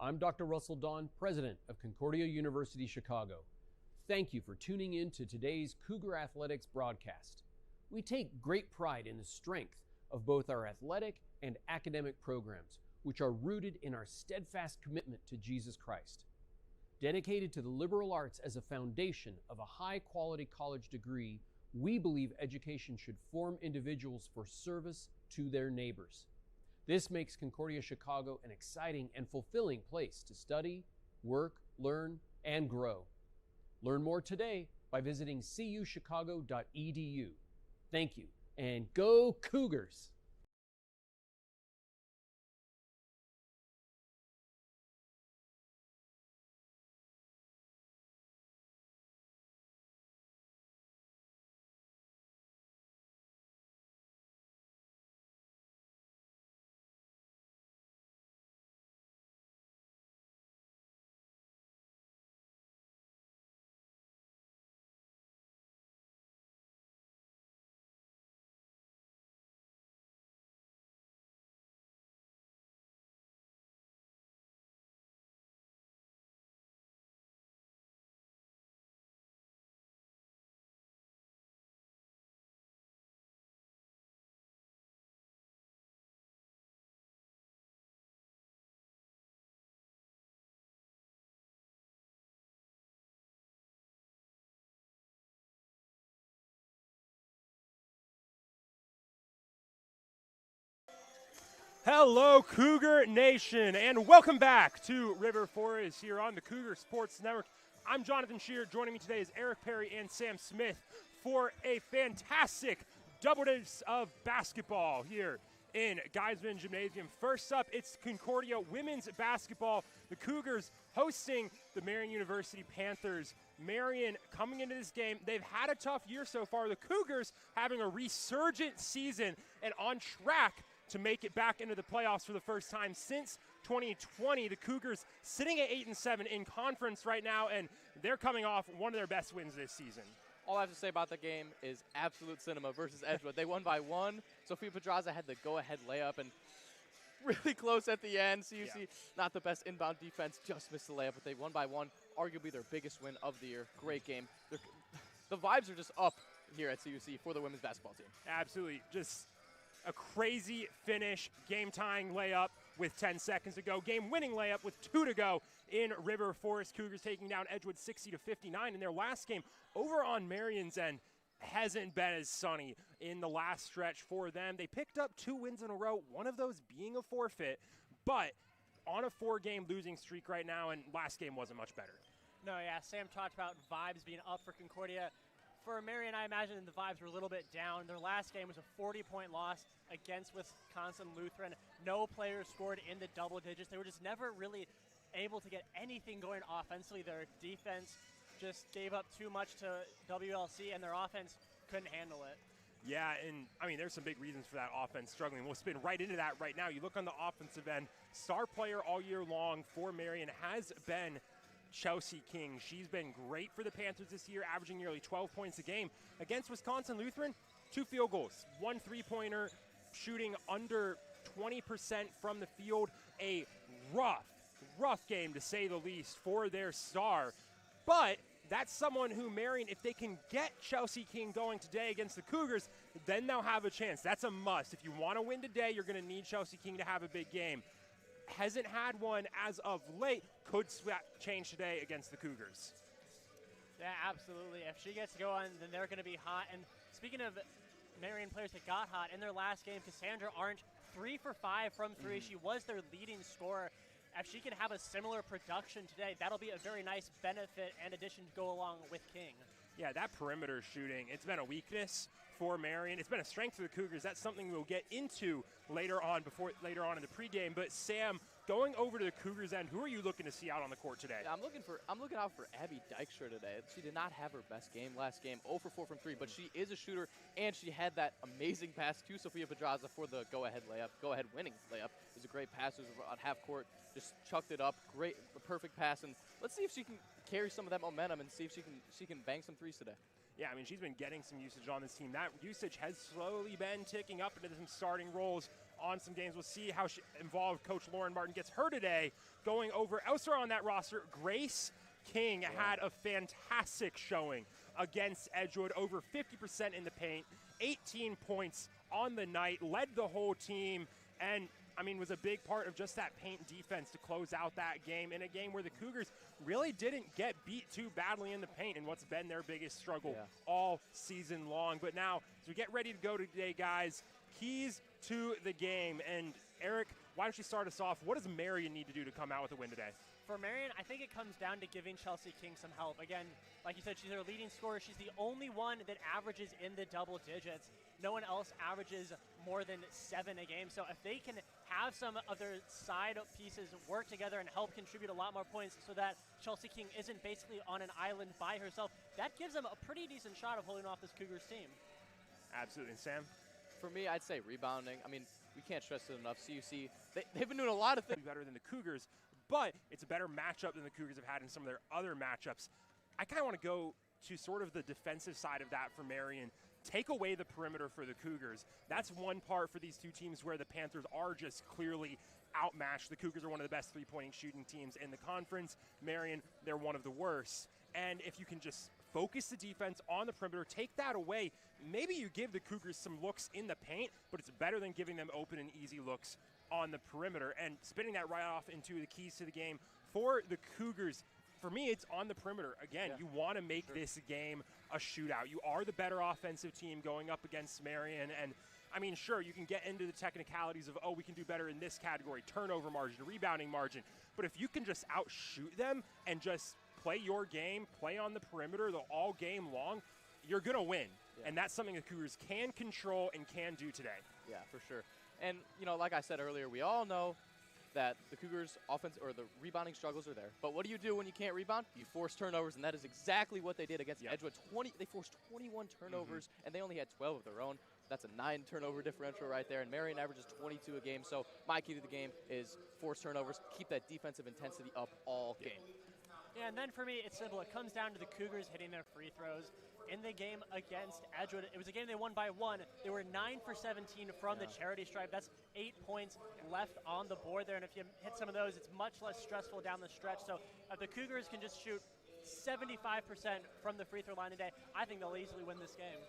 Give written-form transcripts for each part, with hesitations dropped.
I'm Dr. Russell Dawn, President of Concordia University Chicago. Thank you for tuning in to today's Cougar Athletics broadcast. We take great pride in the strength of both our athletic and academic programs, which are rooted in our steadfast commitment to Jesus Christ. Dedicated to the liberal arts as a foundation of a high-quality college degree, we believe education should form individuals for service to their neighbors. This makes Concordia Chicago an exciting and fulfilling place to study, work, learn, and grow. Learn more today by visiting cuchicago.edu. Thank you, and go Cougars! Hello, Cougar Nation, and welcome back to River Forest here on the Cougar Sports Network. I'm Jonathan Shear. Joining me today is Eric Perry and Sam Smith for a fantastic double dose of basketball here in Geisman Gymnasium. First up, it's Concordia women's basketball. The Cougars hosting the Marian University Panthers. Marian coming into this game, they've had a tough year so far. The Cougars having a resurgent season and on track to make it back into the playoffs for the first time since 2020. The Cougars sitting at 8-7 in conference right now, and they're coming off one of their best wins this season. All I have to say about the game is absolute cinema versus Edgewood. They won by one. Sophia Pedraza had the go-ahead layup, and really close at the end. CUC, not the best inbound defense, just missed the layup, but they won by one. Arguably their biggest win of the year. Great game. The vibes are just up here at CUC for the women's basketball team. Absolutely. Just a crazy finish, game-tying layup with 10 seconds to go, game-winning layup with 2 to go in River Forest. Cougars taking down Edgewood 60-59 in their last game. Over on Marian's end, hasn't been as sunny in the last stretch for them. They picked up 2 wins in a row, one of those being a forfeit, but on a 4-game losing streak right now, and last game wasn't much better. No, yeah, Sam talked about vibes being up for Concordia. For Marian, I imagine the vibes were a little bit down. Their last game was a 40-point loss against Wisconsin Lutheran. No players scored in the double digits. They were just never really able to get anything going offensively. Their defense just gave up too much to WLC, and their offense couldn't handle it. Yeah, and I mean, there's some big reasons for that offense struggling. We'll spin right into that right now. You look on the offensive end, star player all year long for Marian has been Chelsea King. She's been great for the Panthers this year, averaging nearly 12 points a game. Against Wisconsin Lutheran, 2 field goals, 1 3-pointer, shooting under 20% from the field. A rough game to say the least for their star. But that's someone who Marian, if they can get Chelsea King going today against the Cougars, then they'll have a chance. That's a must. If you want to win today, you're going to need Chelsea King to have a big game. Hasn't had one as of late. Could change today against the Cougars. Yeah, absolutely. If she gets going, then they're going to be hot. And speaking of Marian players that got hot, in their last game, Cassandra Orange, 3 for 5 from 3. She was their leading scorer. If she can have a similar production today, that'll be a very nice benefit and addition to go along with King. Yeah, that perimeter shooting, it's been a weakness for Marian. It's been a strength for the Cougars. That's something we'll get into later on in the pregame. But Sam, going over to the Cougars end, who are you looking to see out on the court today? Yeah, I'm looking out for Abby Dykstra today. She did not have her best game last game, 0 for 4 from 3, but she is a shooter, and she had that amazing pass to Sophia Pedraza for the go-ahead winning layup. It was a great pass. It was on half court, just chucked it up. Great, perfect pass, and let's see if she can carry some of that momentum and see if she can bang some threes today. Yeah, I mean, she's been getting some usage on this team. That usage has slowly been ticking up into some starting roles on some games. We'll see how involved Coach Lauren Martin gets her today. Going over elsewhere on that roster, Grace King had a fantastic showing against Edgewood, over 50% in the paint, 18 points on the night, led the whole team, and I mean, was a big part of just that paint defense to close out that game in a game where the Cougars really didn't get beat too badly in the paint in what's been their biggest struggle all season long. But now, as we get ready to go today, guys, keys to the game. And Eric, why don't you start us off? What does Marian need to do to come out with a win today? For Marian, I think it comes down to giving Chelsea King some help. Again, like you said, she's their leading scorer. She's the only one that averages in the double digits. No one else averages more than 7 a game. So if they can have some of their side pieces work together and help contribute a lot more points so that Chelsea King isn't basically on an island by herself, that gives them a pretty decent shot of holding off this Cougars team. Absolutely. And Sam? For me, I'd say rebounding. I mean, we can't stress it enough. CUC, they've been doing a lot of things better than the Cougars, but it's a better matchup than the Cougars have had in some of their other matchups. I kind of want to go to sort of the defensive side of that for Marian. Take away the perimeter for the Cougars. That's one part for these two teams where the Panthers are just clearly outmatched. The Cougars are one of the best three-point shooting teams in the conference. Marian, they're one of the worst. And if you can just focus the defense on the perimeter, take that away, maybe you give the Cougars some looks in the paint, but it's better than giving them open and easy looks on the perimeter. And spinning that right off into the keys to the game for the Cougars, for me, it's on the perimeter. Again, you want to make this game a shootout. You are the better offensive team going up against Marian. And, I mean, sure, you can get into the technicalities of, oh, we can do better in this category, turnover margin, rebounding margin. But if you can just outshoot them and just play your game, play on the perimeter all game long, you're going to win. And that's something the Cougars can control and can do today. Yeah, for sure. And, you know, like I said earlier, we all know that the Cougars' offense or the rebounding struggles are there. But what do you do when you can't rebound? You force turnovers, and that is exactly what they did against Edgewood. They forced 21 turnovers, and they only had 12 of their own. That's a 9 turnover differential right there, and Marian averages 22 a game. So my key to the game is force turnovers, keep that defensive intensity up all game. Yeah, and then for me, it's simple. It comes down to the Cougars hitting their free throws. In the game against Edgewood, it was a game they won by 1. They were 9 for 17 from the charity stripe. That's 8 points left on the board there, and if you hit some of those, it's much less stressful down the stretch. So if the Cougars can just shoot 75% from the free throw line today, I think they'll easily win this game.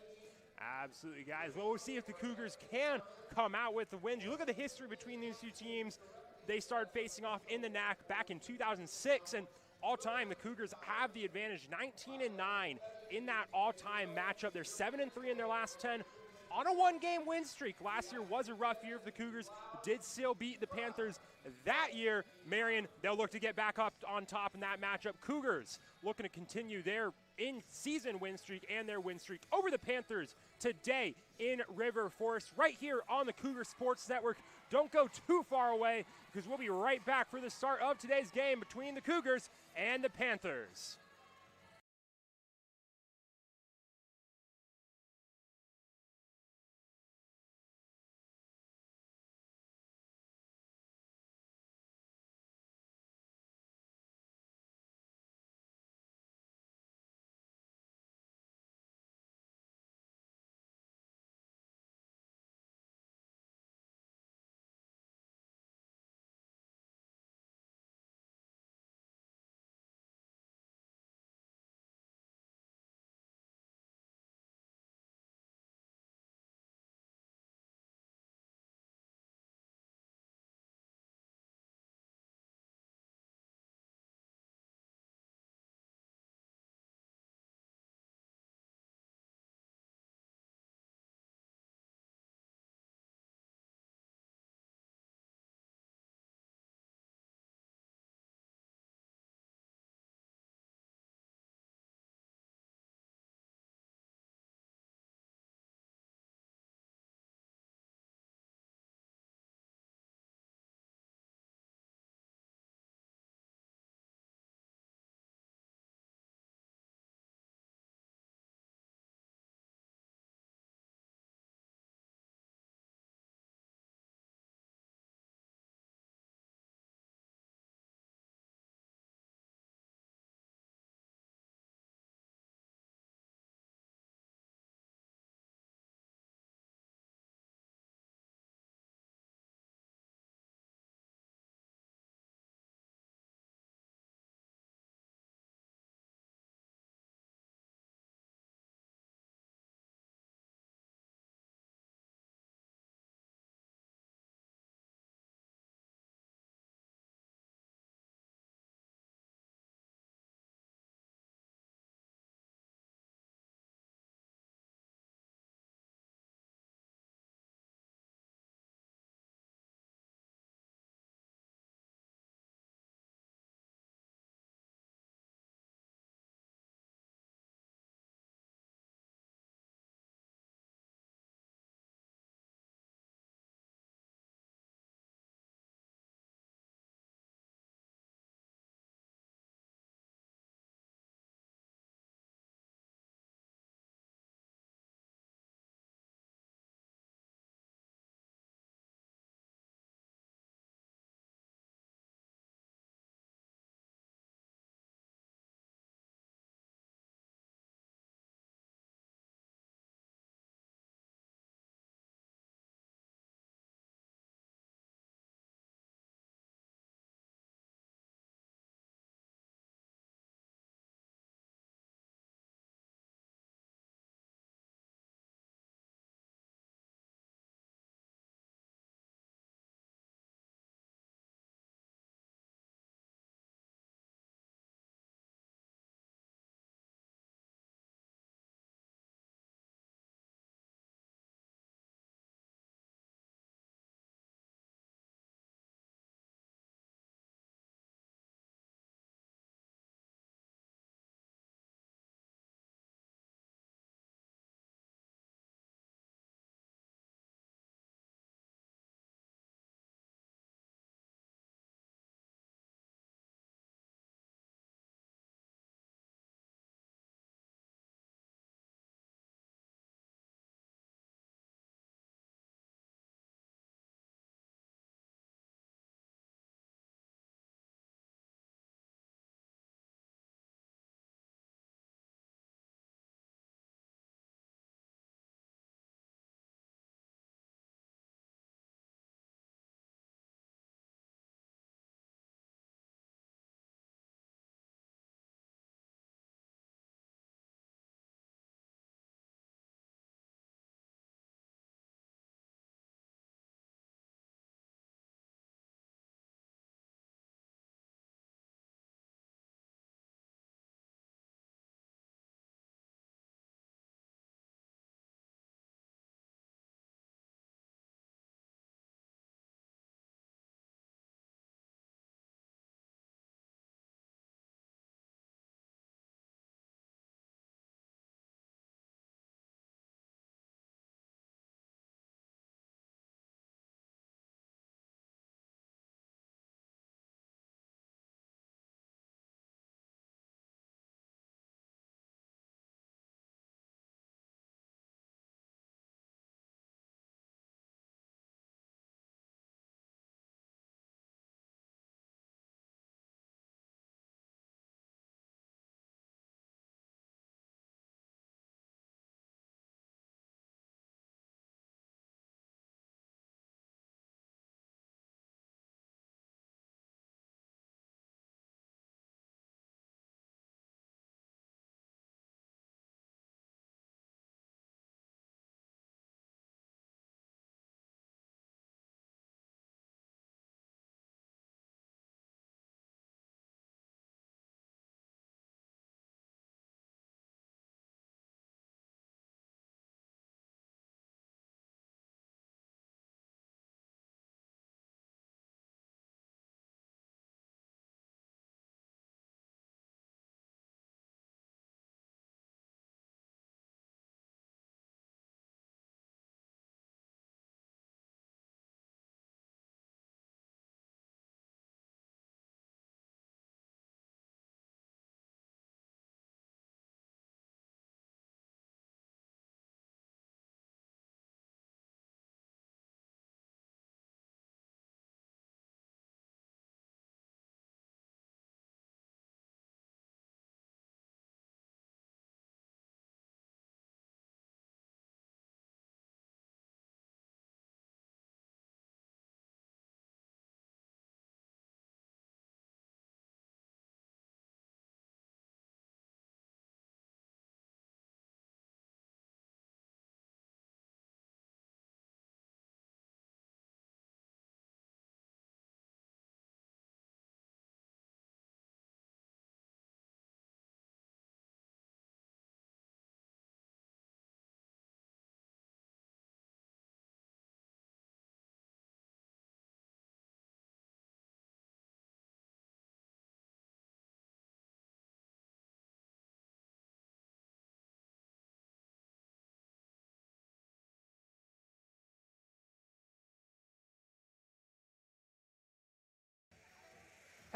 Absolutely, guys. Well, we'll see if the Cougars can come out with the wins. You look at the history between these two teams. They started facing off in the NAC back in 2006, and all-time, the Cougars have the advantage, 19-9 in that all-time matchup. They're 7-3 in their last 10 on a 1-game win streak. Last year was a rough year for the Cougars. Did still beat the Panthers that year. Marian, they'll look to get back up on top in that matchup. Cougars looking to continue their in-season win streak and their win streak over the Panthers today in River Forest, right here on the Cougar Sports Network. Don't go too far away, because we'll be right back for the start of today's game between the Cougars and the Panthers.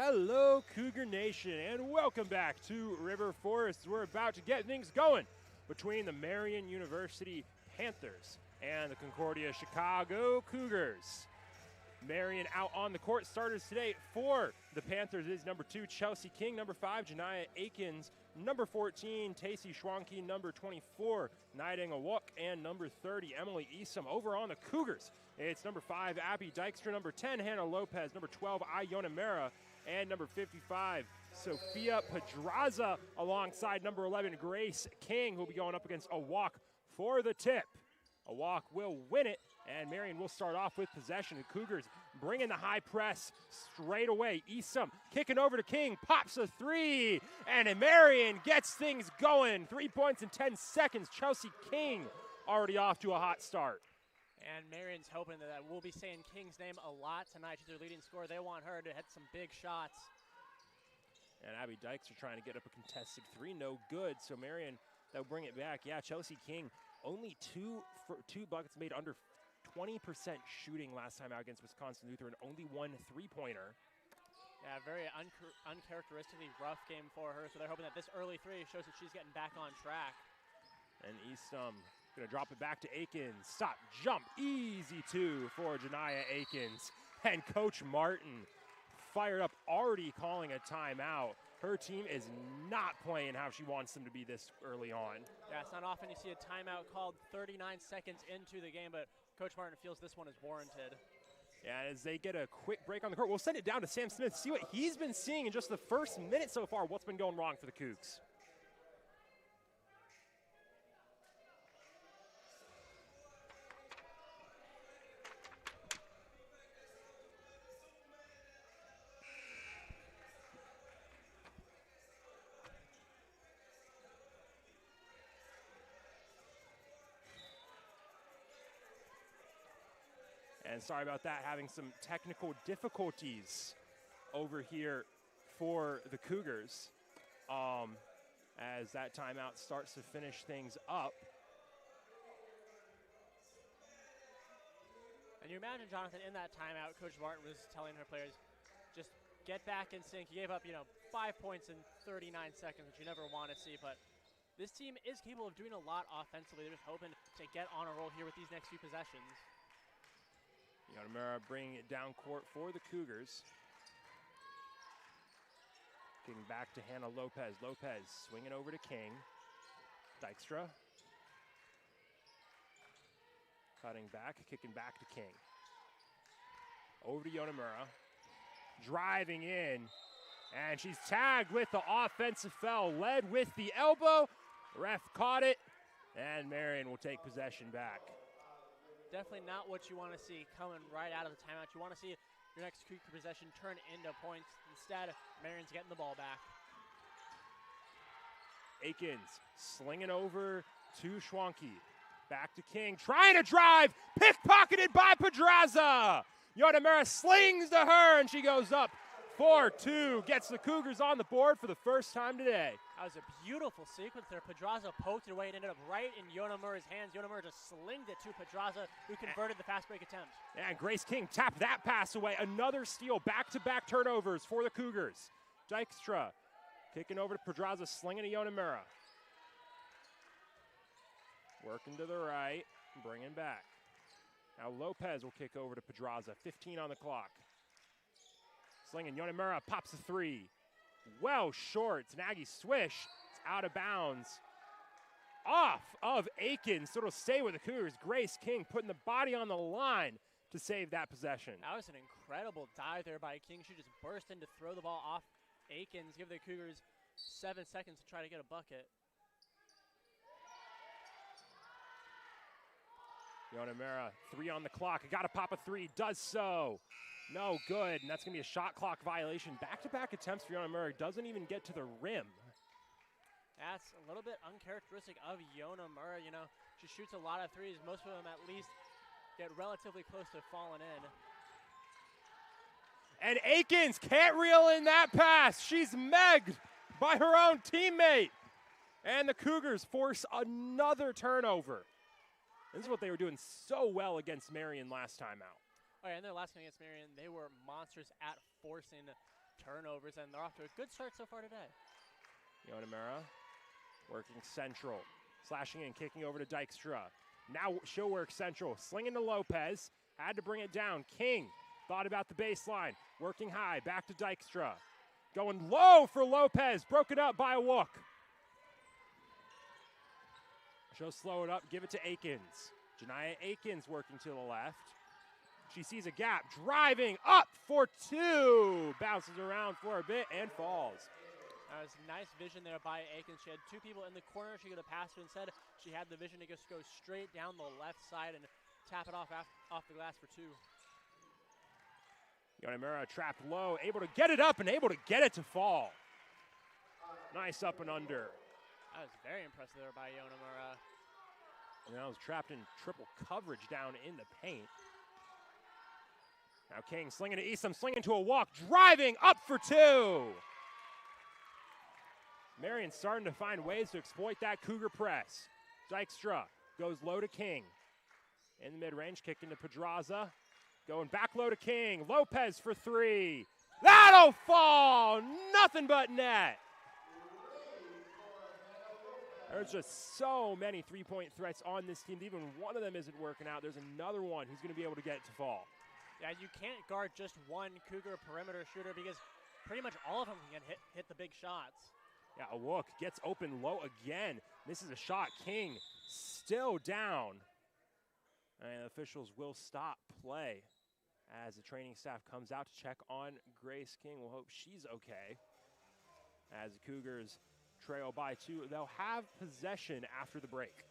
Hello, Cougar Nation, and welcome back to River Forest. We're about to get things going between the Marian University Panthers and the Concordia Chicago Cougars. Marian out on the court. Starters today for the Panthers is number 2, Chelsea King, number 5, Janiyah Akins, number 14, Tacey Schwanke, number 24, Nidang Awuk, and number 30, Emily Esom. Over on the Cougars, it's number 5, Abby Dykstra, number 10, Hannah Lopez, number 12, Iona Mera, and number 55, Sophia Pedraza, alongside number 11, Grace King, who will be going up against Awuk for the tip. Awuk will win it, and Marian will start off with possession. The Cougars bringing the high press straight away. Esom kicking over to King, pops a 3, and Marian gets things going. 3 points in 10 seconds. Chelsea King already off to a hot start. And Marian's hoping that we'll be saying King's name a lot tonight. She's their leading scorer. They want her to hit some big shots. And Abby Dykes are trying to get up a contested 3. No good. So Marian, they'll bring it back. Yeah, Chelsea King, only two buckets made under 20% shooting last time out against Wisconsin Lutheran. Only 1 3-pointer. Yeah, very uncharacteristically rough game for her. So they're hoping that this early 3 shows that she's getting back on track. And Esom gonna drop it back to Akins. Stop, jump, easy 2 for Janiyah Akins. And Coach Martin fired up, already calling a timeout. Her team is not playing how she wants them to be this early on. Yeah, it's not often you see a timeout called 39 seconds into the game, but Coach Martin feels this one is warranted. Yeah, as they get a quick break on the court, we'll send it down to Sam Smith, see what he's been seeing in just the first minute so far. What's been going wrong for the Cougs? And sorry about that, having some technical difficulties over here for the Cougars as that timeout starts to finish things up. And you imagine, Jonathan, in that timeout, Coach Martin was telling her players, just get back in sync. He gave up, 5 points in 39 seconds, which you never want to see, but this team is capable of doing a lot offensively. They're just hoping to get on a roll here with these next few possessions. Yonemura bringing it down court for the Cougars. Getting back to Hannah Lopez. Lopez swinging over to King. Dykstra. Cutting back, kicking back to King. Over to Yonemura. Driving in. And she's tagged with the offensive foul. Led with the elbow. Ref caught it. And Marian will take possession back. Definitely not what you want to see coming right out of the timeout. You want to see your next Cougar possession turn into points. Instead, Marian's getting the ball back. Akins slinging over to Schwanke. Back to King, trying to drive, pickpocketed by Pedraza. Yonemura slings to her, and she goes up 4-2, gets the Cougars on the board for the first time today. That was a beautiful sequence there. Pedraza poked it away and ended up right in Yonemura's hands. Yonemura just slinged it to Pedraza, who converted the fast break attempt. And Grace King tapped that pass away. Another steal, back-to-back turnovers for the Cougars. Dykstra kicking over to Pedraza, slinging to Yonemura. Working to the right, bringing back. Now Lopez will kick over to Pedraza, 15 on the clock. Slinging, Yonemura pops a 3. Well short, it's an Aggie swish. It's out of bounds. Off of Akins, so it'll stay with the Cougars. Grace King putting the body on the line to save that possession. That was an incredible dive there by King. She just burst in to throw the ball off Akins, give the Cougars 7 seconds to try to get a bucket. Yonemura, 3 on the clock. Got to pop a 3, does so. No good, and that's going to be a shot clock violation. Back-to-back attempts for Yonemura, doesn't even get to the rim. That's a little bit uncharacteristic of Yonemura. She shoots a lot of 3s. Most of them at least get relatively close to falling in. And Akins can't reel in that pass. She's megged by her own teammate. And the Cougars force another turnover. This is what they were doing so well against Marian last time out. Oh, yeah, in their last game against Marian, they were monsters at forcing turnovers, and they're off to a good start so far today. Yonamura working central, slashing and kicking over to Dykstra. Now she'll work central, slinging to Lopez, had to bring it down. King thought about the baseline, working high, back to Dykstra. Going low for Lopez, broken up by a Wook. She'll slow it up, give it to Akins. Janiyah Akins working to the left. She sees a gap, driving up for two. Bounces around for a bit and falls. That was nice vision there by Akins. She had two people in the corner she could have passed to. Instead, she had the vision to just go straight down the left side and tap it off the glass for two. Yonamura trapped low, able to get it up and able to get it to fall. Nice up and under. That was very impressive there by Yonamura. And that was trapped in triple coverage down in the paint. Now King slinging to Eastham, slinging to a walk, driving up for two. Marian starting to find ways to exploit that Cougar press. Dykstra goes low to King. In the mid-range, kicking to Pedraza. Going back low to King. Lopez for three. That'll fall! Nothing but net. There's just so many three-point threats on this team. Even one of them isn't working out. There's another one who's going to be able to get it to fall. Yeah, you can't guard just one Cougar perimeter shooter because pretty much all of them can hit the big shots. Yeah, Awok gets open low again. This is a shot. King still down. And officials will stop play as the training staff comes out to check on Grace King. We'll hope she's okay. As the Cougars trail by two, they'll have possession after the break.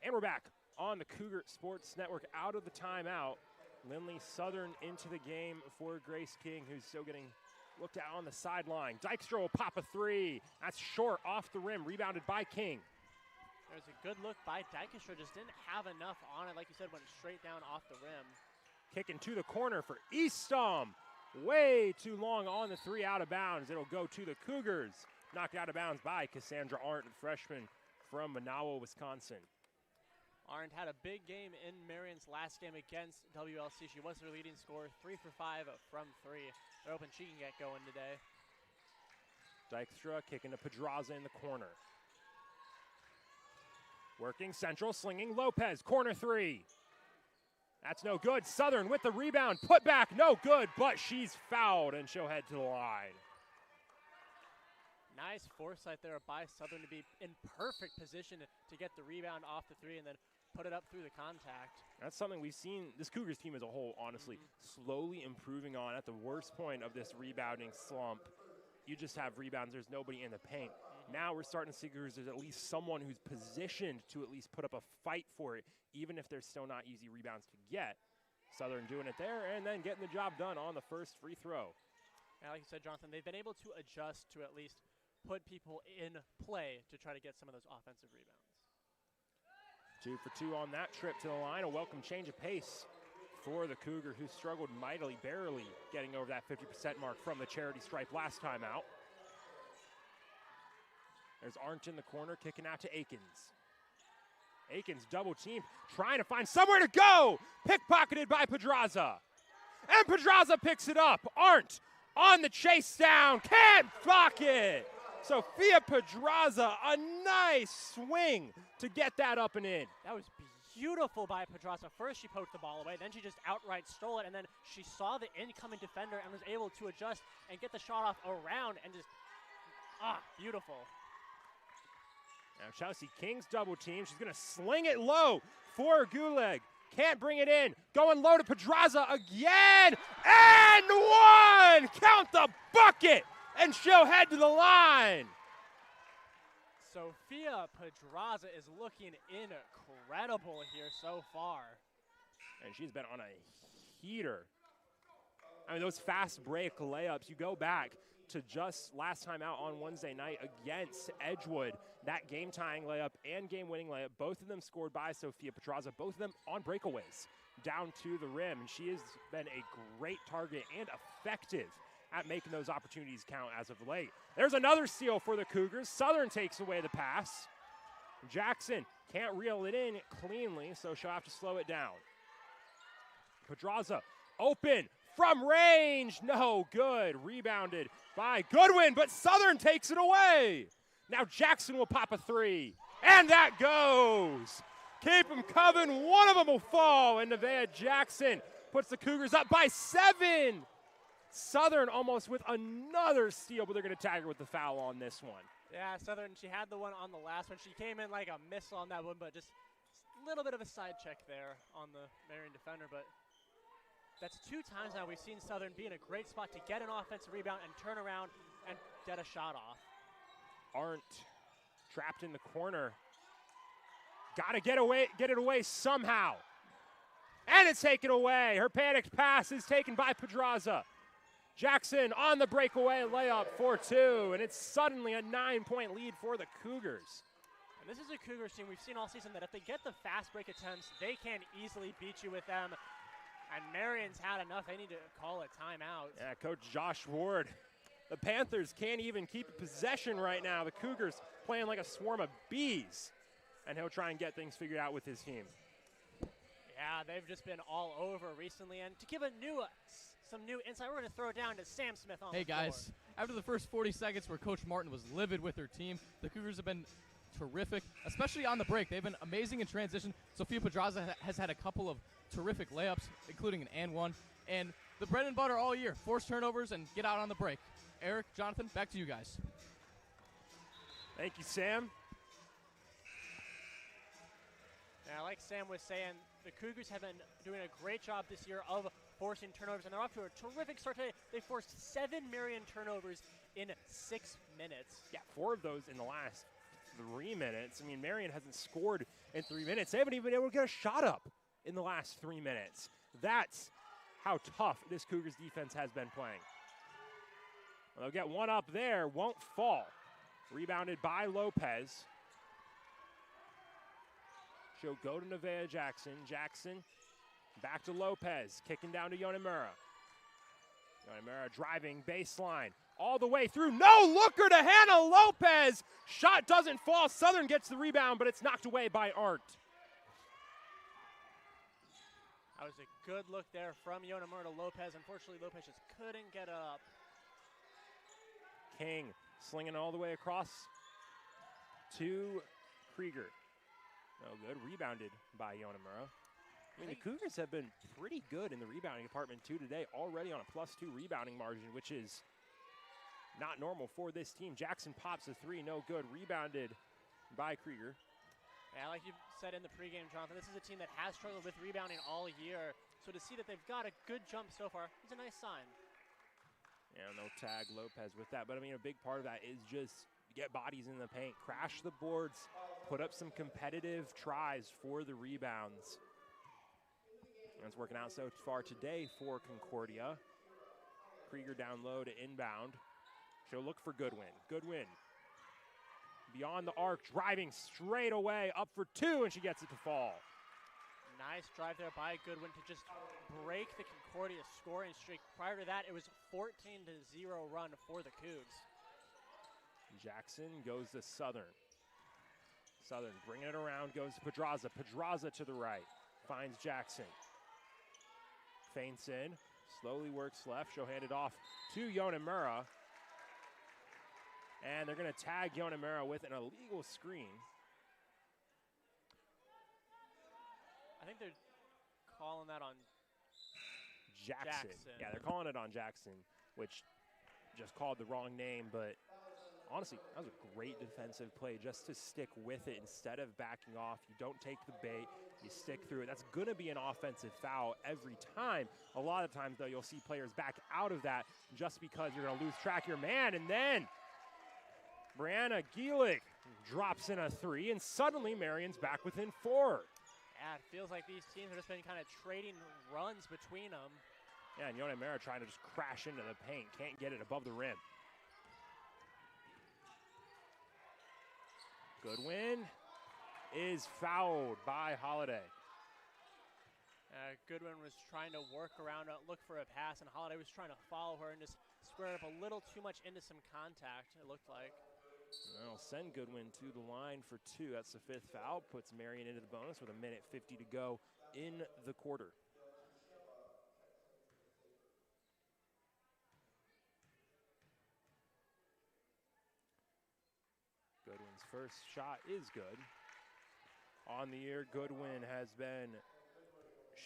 And we're back on the Cougar Sports Network out of the timeout. Lindley Southern into the game for Grace King, who's still getting looked at on the sideline. Dykstra will pop a three. That's short off the rim, rebounded by King. There's a good look by Dykstra, just didn't have enough on it. Like you said, went straight down off the rim. Kicking to the corner for Eastham. Way too long on the three, out of bounds. It'll go to the Cougars. Knocked out of bounds by Cassandra Arndt, the freshman from Manawa, Wisconsin. Arndt had a big game in Marian's last game against WLC. She was their leading scorer, 3 for 5 from three. They're hoping she can get going today. Dykstra kicking to Pedraza in the corner. Working central, slinging Lopez, corner three. That's no good. Southern with the rebound, put back, no good, but she's fouled and she'll head to the line. Nice foresight there by Southern to be in perfect position to get the rebound off the three and then put it up through the contact. That's something we've seen this Cougars team as a whole, honestly, slowly improving on. At the worst point of this rebounding slump, you just have rebounds. There's nobody in the paint. Now we're starting to see Cougars, there's at least someone who's positioned to at least put up a fight for it, even if there's still not easy rebounds to get. Southern doing it there and then getting the job done on the first free throw. And like you said, Jonathan, they've been able to adjust to at least put people in play to try to get some of those offensive rebounds. 2 for 2 on that trip to the line. A welcome change of pace for the Cougar, who struggled mightily, barely getting over that 50% mark from the charity stripe last time out. There's Arndt in the corner, kicking out to Akins. Akins double team, trying to find somewhere to go. Pickpocketed by Pedraza. And Pedraza picks it up. Arndt on the chase down, can't block it. Sophia Pedraza, a nice swing to get that up and in. That was beautiful by Pedraza. First she poked the ball away, then she just outright stole it, and then she saw the incoming defender and was able to adjust and get the shot off around and just, beautiful. Now Chelsea King's double team. She's gonna sling it low for Guleg. Can't bring it in. Going low to Pedraza again. And one! Count the bucket! And she'll head to the line. Sophia Pedraza is looking incredible here so far. And she's been on a heater. I mean, those fast break layups, you go back to just last time out on Wednesday night against Edgewood, that game-tying layup and game-winning layup, both of them scored by Sophia Pedraza, both of them on breakaways down to the rim. And she has been a great target and effective at making those opportunities count as of late. There's another steal for the Cougars. Southern takes away the pass. Jackson can't reel it in cleanly, so she'll have to slow it down. Pedraza open from range. No good. Rebounded by Goodwin, but Southern takes it away. Now Jackson will pop a three, and that goes. Keep them coming. One of them will fall, and Nevaeh Jackson puts the Cougars up by 7. Southern almost with another steal, but they're going to tag her with the foul on this one. Yeah, Southern, she had the one on the last one. She came in like a missile on that one, but just a little bit of a side check there on the Marian defender. But that's 2 times now we've seen Southern be in a great spot to get an offensive rebound and turn around and get a shot off. Arndt trapped in the corner. Got to get it away somehow. And it's taken away. Her panicked pass is taken by Pedraza. Jackson on the breakaway layup for 2, and it's suddenly a 9-point lead for the Cougars. And this is a Cougars team we've seen all season that if they get the fast break attempts, they can easily beat you with them. And Marian's had enough. They need to call a timeout. Yeah, Coach Josh Ward. The Panthers can't even keep possession right now. The Cougars playing like a swarm of bees. And he'll try and get things figured out with his team. Yeah, they've just been all over recently. And to give some new insight, we're going to throw it down to Sam Smith on the floor. Hey, guys. After the first 40 seconds where Coach Martin was livid with her team, the Cougars have been terrific, especially on the break. They've been amazing in transition. Sophia Pedraza has had a couple of terrific layups, including an and one. And the bread and butter all year, force turnovers and get out on the break. Eric, Jonathan, back to you guys. Thank you, Sam. Now, like Sam was saying, the Cougars have been doing a great job this year of forcing turnovers, and they're off to a terrific start today. They forced 7 Marian turnovers in 6 minutes. Yeah, 4 of those in the last 3 minutes. I mean, Marian hasn't scored in 3 minutes. They haven't even been able to get a shot up in the last 3 minutes. That's how tough this Cougars defense has been playing. Well, they'll get one up there, won't fall. Rebounded by Lopez. She'll go to Nevaeh Jackson. Jackson back to Lopez, kicking down to Yonemura. Yonemura driving baseline all the way through. No looker to Hannah Lopez. Shot doesn't fall. Southern gets the rebound, but it's knocked away by Arndt. That was a good look there from Yonemura to Lopez. Unfortunately, Lopez just couldn't get up. King slinging all the way across to Krieger. No good. Rebounded by Yonemura. I mean, the Cougars have been pretty good in the rebounding department, too, today. Already on a +2 rebounding margin, which is not normal for this team. Jackson pops a 3. No good. Rebounded by Krieger. Yeah, like you said in the pregame, Jonathan, this is a team that has struggled with rebounding all year. So to see that they've got a good jump so far, it's a nice sign. Yeah, and they'll tag Lopez with that. But, I mean, a big part of that is just get bodies in the paint, crash the boards, put up some competitive tries for the rebounds. And it's working out so far today for Concordia. Krieger down low to inbound. She'll look for Goodwin. Goodwin beyond the arc, driving straight away, up for 2, and she gets it to fall. Nice drive there by Goodwin to just break the Concordia scoring streak. Prior to that, it was 14-0 run for the Cougs. Jackson goes to Southern. Southern bringing it around, goes to Pedraza. Pedraza to the right, finds Jackson. Feints in, slowly works left. She'll hand it off to Yonemura. And they're going to tag Yonamura with an illegal screen. I think they're calling that on Jackson. Yeah, they're calling it on Jackson, which just called the wrong name, but honestly, that was a great defensive play just to stick with it instead of backing off. You don't take the bait, you stick through it. That's going to be an offensive foul every time. A lot of times, though, you'll see players back out of that just because you're going to lose track of your man. And then Brianna Gielig drops in a 3, and suddenly Marian's back within 4. Yeah, it feels like these teams have just been kind of trading runs between them. Yeah, and Yonamura trying to just crash into the paint. Can't get it above the rim. Goodwin is fouled by Holiday. Goodwin was trying to work around, look for a pass, and Holiday was trying to follow her and just square up a little too much into some contact, it looked like. That'll send Goodwin to the line for 2. That's the 5th foul. Puts Marian into the bonus with 1:50 to go in the quarter. Goodwin's first shot is good. On the year, Goodwin has been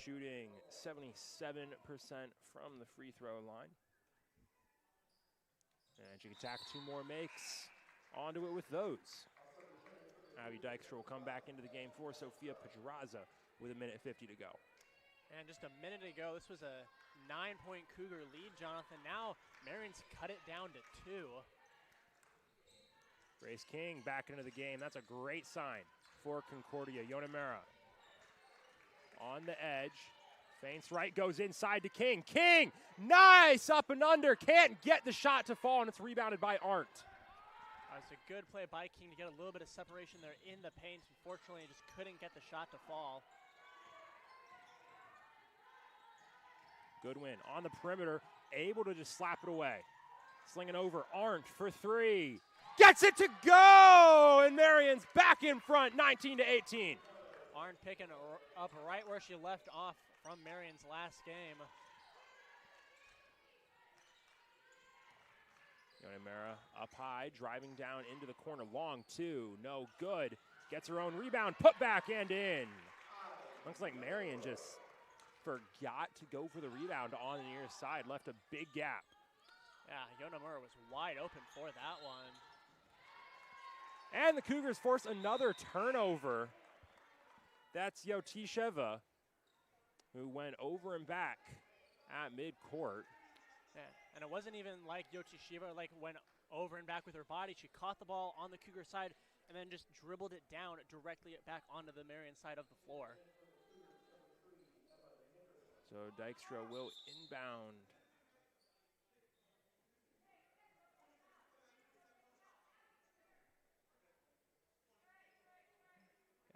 shooting 77% from the free throw line. And she can tack 2 more makes. Onto it with those. Abby Dykstra will come back into the game for Sofia Pedraza with 1:50 to go. And just a minute ago, this was a 9-point Cougar lead, Jonathan. Now Marian's cut it down to 2. Grace King back into the game. That's a great sign for Concordia. Yonamura on the edge. Feints right, goes inside to King. King, nice up and under. Can't get the shot to fall, and it's rebounded by Arndt. It's a good play by King to get a little bit of separation there in the paint. Unfortunately, just couldn't get the shot to fall. Goodwin on the perimeter, able to just slap it away. Slinging over Arndt for 3. Gets it to go, and Marian's back in front, 19-18. Arndt picking up right where she left off from Marian's last game. Yonamura up high, driving down into the corner. Long 2, no good. Gets her own rebound, put back and in. Looks like Marian just forgot to go for the rebound on the near side. Left a big gap. Yeah, Yonamura was wide open for that one. And the Cougars force another turnover. That's Yotisheva, who went over and back at midcourt. Yeah, and it wasn't even like Yotisheva went over and back with her body. She caught the ball on the Cougar side and then just dribbled it down directly back onto the Marian side of the floor. So Dykstra will inbound.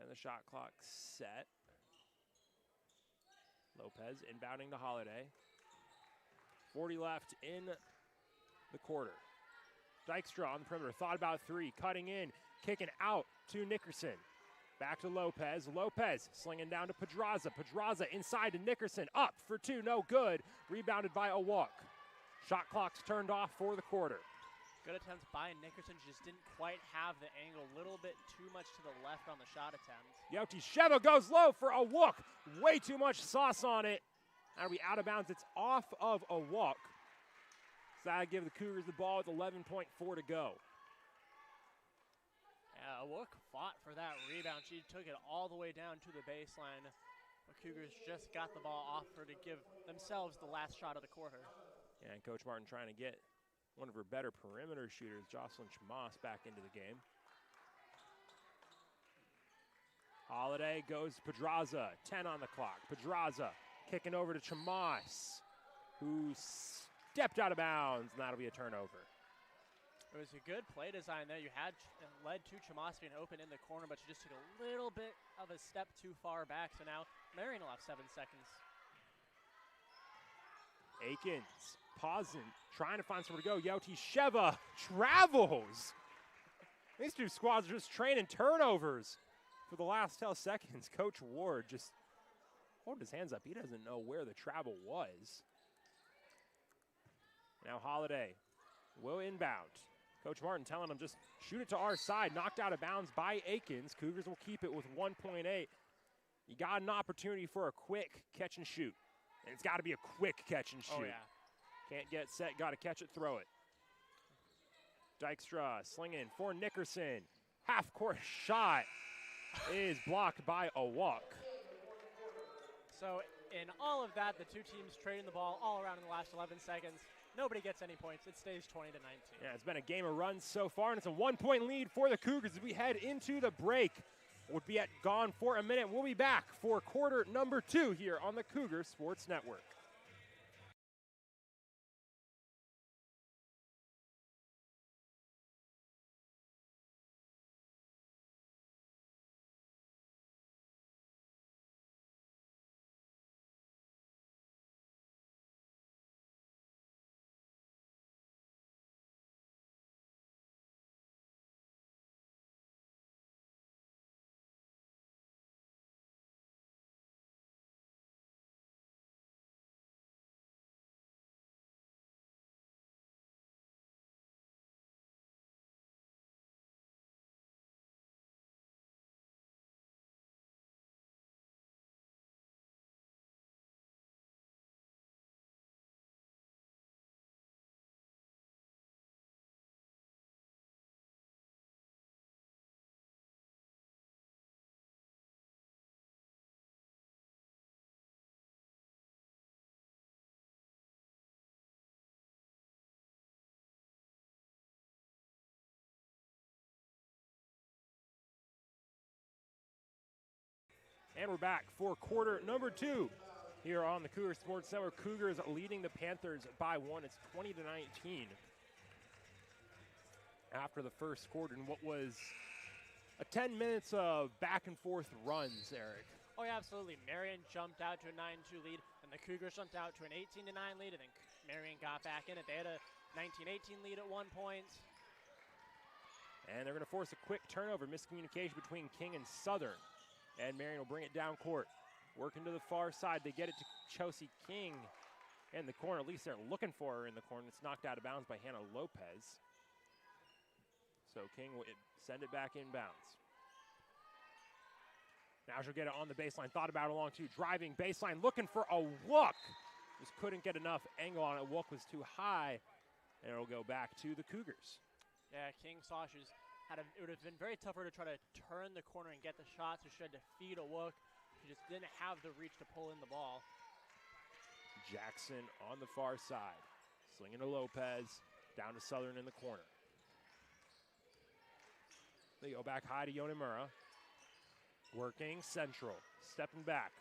And the shot clock set. Lopez inbounding to Holiday. 40 left in the quarter. Dykstra on the perimeter, thought about 3, cutting in, kicking out to Nickerson. Back to Lopez. Lopez slinging down to Pedraza. Pedraza inside to Nickerson. Up for 2, no good. Rebounded by Awak. Shot clock's turned off for the quarter. Good attempts by Nickerson. She just didn't quite have the angle. A little bit too much to the left on the shot attempt. Yotisheva goes low for Awak. Way too much sauce on it. That'll be out of bounds. It's off of Awak. So that'll give the Cougars the ball with 11.4 to go. Yeah, Awak fought for that rebound. She took it all the way down to the baseline. The Cougars just got the ball off her to give themselves the last shot of the quarter. Yeah, and Coach Martin trying to get one of her better perimeter shooters, Jocelyn Chamas, back into the game. Holiday goes to Pedraza, 10 on the clock. Pedraza kicking over to Chamas, who stepped out of bounds, and that'll be a turnover. It was a good play design there. You had led to Chamas being open in the corner, but she just took a little bit of a step too far back, so now Marian will have 7 seconds. Akins pausing, trying to find somewhere to go. Yotisheva travels. These two squads are just training turnovers for the last 10 seconds. Coach Ward just holding his hands up. He doesn't know where the travel was. Now Holiday will inbound. Coach Martin telling them just shoot it to our side. Knocked out of bounds by Akins. Cougars will keep it with 1.8. You got an opportunity for a quick catch and shoot. And it's got to be a quick catch and shoot. Oh, yeah. Can't get set, got to catch it, throw it. Dykstra slinging for Nickerson. Half-court shot is blocked by a walk. So in all of that, the two teams trading the ball all around in the last 11 seconds. Nobody gets any points. It stays 20-19. Yeah, it's been a game of runs so far, and it's a 1-point lead for the Cougars as we head into the break. We'll be gone for a minute. We'll be back for quarter number 2 here on the Cougar Sports Network. And we're back for quarter number 2 here on the Cougar Sports Network. Cougars leading the Panthers by 1. It's 20-19 after the first quarter in what was a 10 minutes of back and forth runs, Eric. Oh, yeah, absolutely. Marian jumped out to a 9-2 lead, and the Cougars jumped out to an 18-9 lead, and then Marian got back in it. They had a 19-18 lead at one point. And they're going to force a quick turnover, miscommunication between King and Southern. And Marian will bring it down court. Working to the far side. They get it to Chelsea King in the corner. At least they're looking for her in the corner. It's knocked out of bounds by Hannah Lopez. So King will send it back inbounds. Now she'll get it on the baseline. Thought about it along two. Driving baseline. Looking for a look. Just couldn't get enough angle on it. Wook was too high. And it'll go back to the Cougars. Yeah, King saw it would have been very tough for her to try to turn the corner and get the shot, so she had to feed a Wook. She just didn't have the reach to pull in the ball. Jackson on the far side. Slinging to Lopez. Down to Southern in the corner. They go back high to Yonemura. Working central. Stepping back.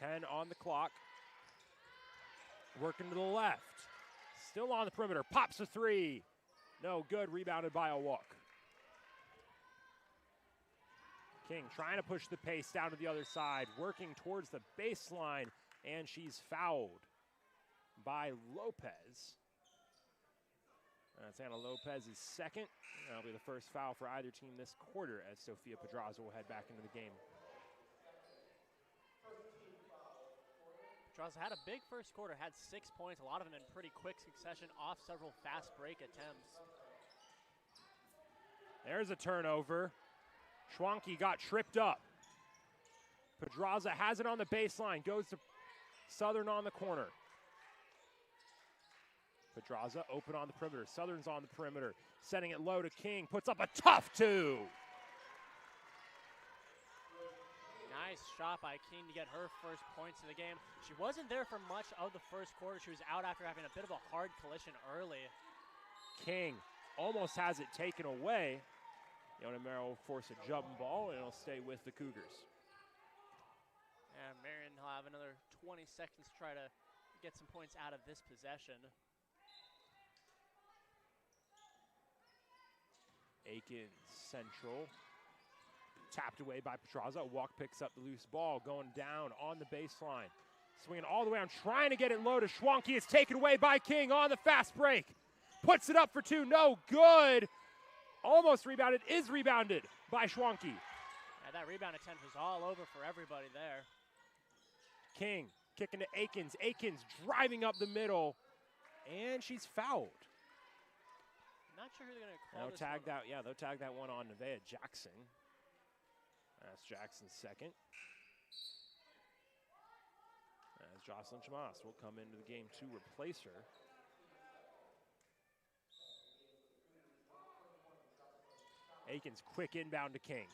10 on the clock. Working to the left. Still on the perimeter. Pops a three. No good. Rebounded by a walk. King trying to push the pace down to the other side. Working towards the baseline. And she's fouled by Lopez. That's Hannah Lopez's second. That'll be the first foul for either team this quarter as Sofia Pedraza will head back into the game. Pedraza had a big first quarter, had 6 points, a lot of them in pretty quick succession off several fast break attempts. There's a turnover. Schwanke got tripped up. Pedraza has it on the baseline, goes to Southern on the corner. Pedraza open on the perimeter. Southern's on the perimeter. Setting it low to King. Puts up a tough two. Nice shot by King to get her first points of the game. She wasn't there for much of the first quarter. She was out after having a bit of a hard collision early. King almost has it taken away. Yonemura will force a jump ball, and it'll stay with the Cougars. And Marian will have another 20 seconds to try to get some points out of this possession. Akins central. Tapped away by Pedraza. Walk picks up the loose ball. Going down on the baseline. Swinging all the way on. Trying to get it low to Schwanke. It's taken away by King on the fast break. Puts it up for two. No good. Almost rebounded. Is rebounded by Schwanke. Yeah, that rebound attempt was all over for everybody there. King kicking to Akins. Akins driving up the middle. And she's fouled. Not sure who they're going to call They'll this tag one. that. Yeah, they'll tag that one on Nevaeh Jackson. That's Jackson's second. As Jocelyn Chamas will come into the game to replace her. Aikens quick inbound to King.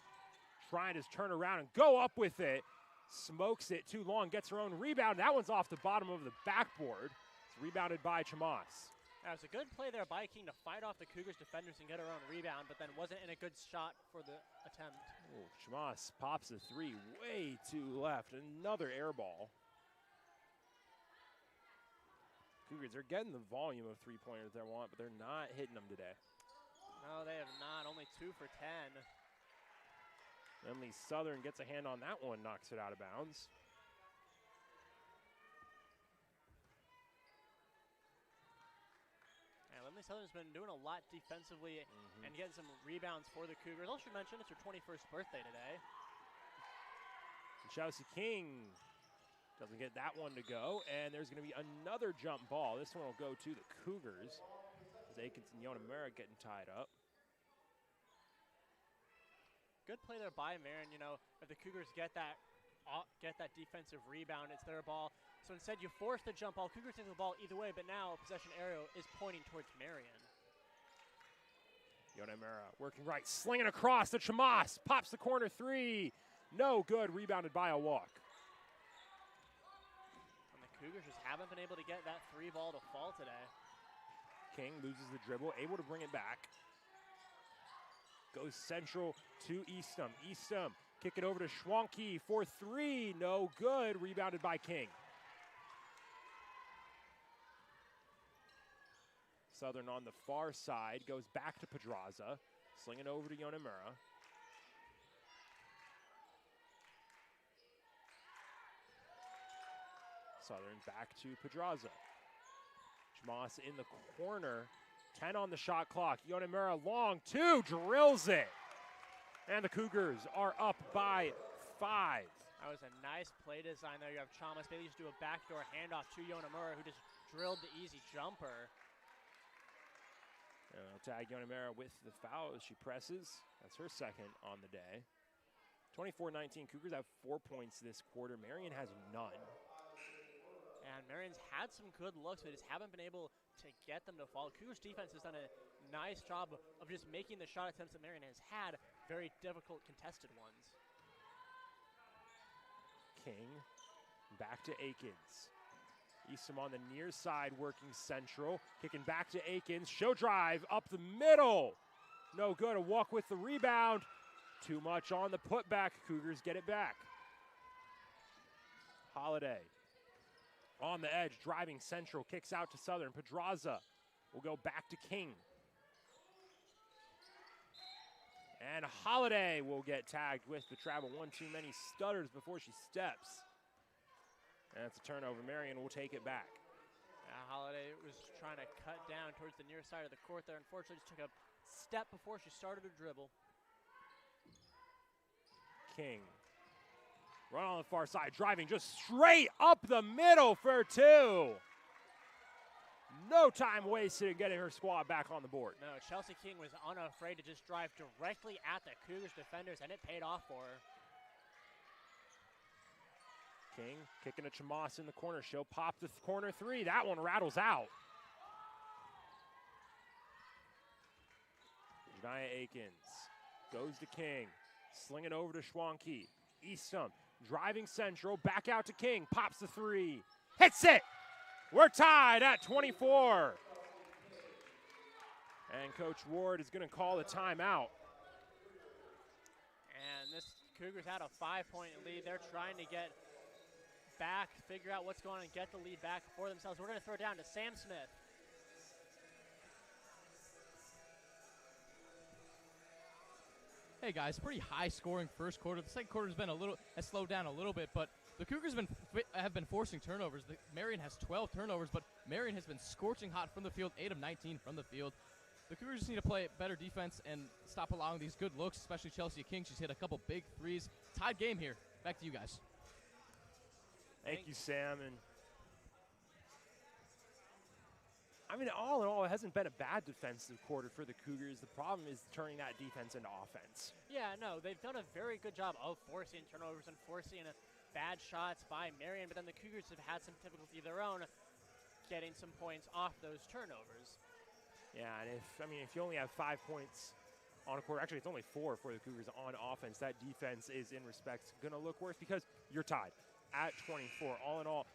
Trying to turn around and go up with it. Smokes it too long, gets her own rebound. That one's off the bottom of the backboard. It's rebounded by Chamas. That was a good play there by King to fight off the Cougars defenders and get her own rebound, but then wasn't in a good shot for the attempt. Oh, Chamas pops a three way to left. Another air ball. Cougars are getting the volume of three-pointers they want, but they're not hitting them today. No, they have not. Only 2 for 10. Emily Southern gets a hand on that one, knocks it out of bounds. Emily Southern's been doing a lot defensively and getting some rebounds for the Cougars. I should mention it's her 21st birthday today. Chelsea King doesn't get that one to go, and there's going to be another jump ball. This one will go to the Cougars as Aikens and Yonamura getting tied up. Good play there by Marian. You know, if the Cougars get that defensive rebound, it's their ball. So instead, you force the jump ball. Cougars take the ball either way, but now possession arrow is pointing towards Marian. Yonamura working right, slinging across to Chamas. Pops the corner three. No good. Rebounded by a walk. And the Cougars just haven't been able to get that three ball to fall today. King loses the dribble, able to bring it back. Goes central to Eastham. Eastham kick it over to Schwanke for three. No good. Rebounded by King. Southern on the far side goes back to Pedraza. Slinging over to Yonamura. Southern back to Pedraza. Chamas in the corner. 10 on the shot clock. Yonamura long two, drills it. And the Cougars are up by 5. That was a nice play design there. You have Chamas Bailey just do a backdoor handoff to Yonamura, who just drilled the easy jumper. And I'll tag Yonamura with the foul as she presses. That's her second on the day. 24-19, Cougars have 4 points this quarter. Marian has none. And Marian's had some good looks, but just haven't been able to get them to fall. Cougars defense has done a nice job of just making the shot attempts that Marian has had very difficult contested ones. King back to Aikens. Eastham on the near side working central. Kicking back to Aikens. Show drive up the middle. No good. A walk with the rebound. Too much on the putback. Cougars get it back. Holiday on the edge, driving central. Kicks out to Southern. Pedraza will go back to King. And Holiday will get tagged with the travel. One too many stutters before she steps. And it's a turnover. Marian will take it back. Holiday was trying to cut down towards the near side of the court there. Unfortunately, just took a step before she started to dribble. King. Run on the far side, driving just straight up the middle for two. No time wasted in getting her squad back on the board. No, Chelsea King was unafraid to just drive directly at the Cougars defenders, and it paid off for her. King kicking to Chamas in the corner. She'll pop the corner three. That one rattles out. Janiah Aikens goes to King. Sling it over to Schwanke. Eastham driving central. Back out to King. Pops the three. Hits it. We're tied at 24. And Coach Ward is going to call a timeout. And this Cougars had a 5-point lead. They're trying to get back, figure out what's going on, and get the lead back for themselves. We're going to throw it down to Sam Smith. Hey guys, pretty high scoring first quarter. The second quarter has slowed down a little bit, but the Cougars have been forcing turnovers. Marian has 12 turnovers, but Marian has been scorching hot from the field, 8 of 19 from the field. The Cougars just need to play better defense and stop allowing these good looks, especially Chelsea King. She's hit a couple big threes. Tied game here. Back to you guys. Thank you, Sam. And I mean, all in all, it hasn't been a bad defensive quarter for the Cougars. The problem is turning that defense into offense. Yeah, no, they've done a very good job of forcing turnovers and forcing bad shots by Marian, but then the Cougars have had some difficulty of their own getting some points off those turnovers. Yeah, and if you only have 5 points on a quarter, actually it's only 4 for the Cougars on offense, that defense is in respects going to look worse because you're tied at 24. All in all,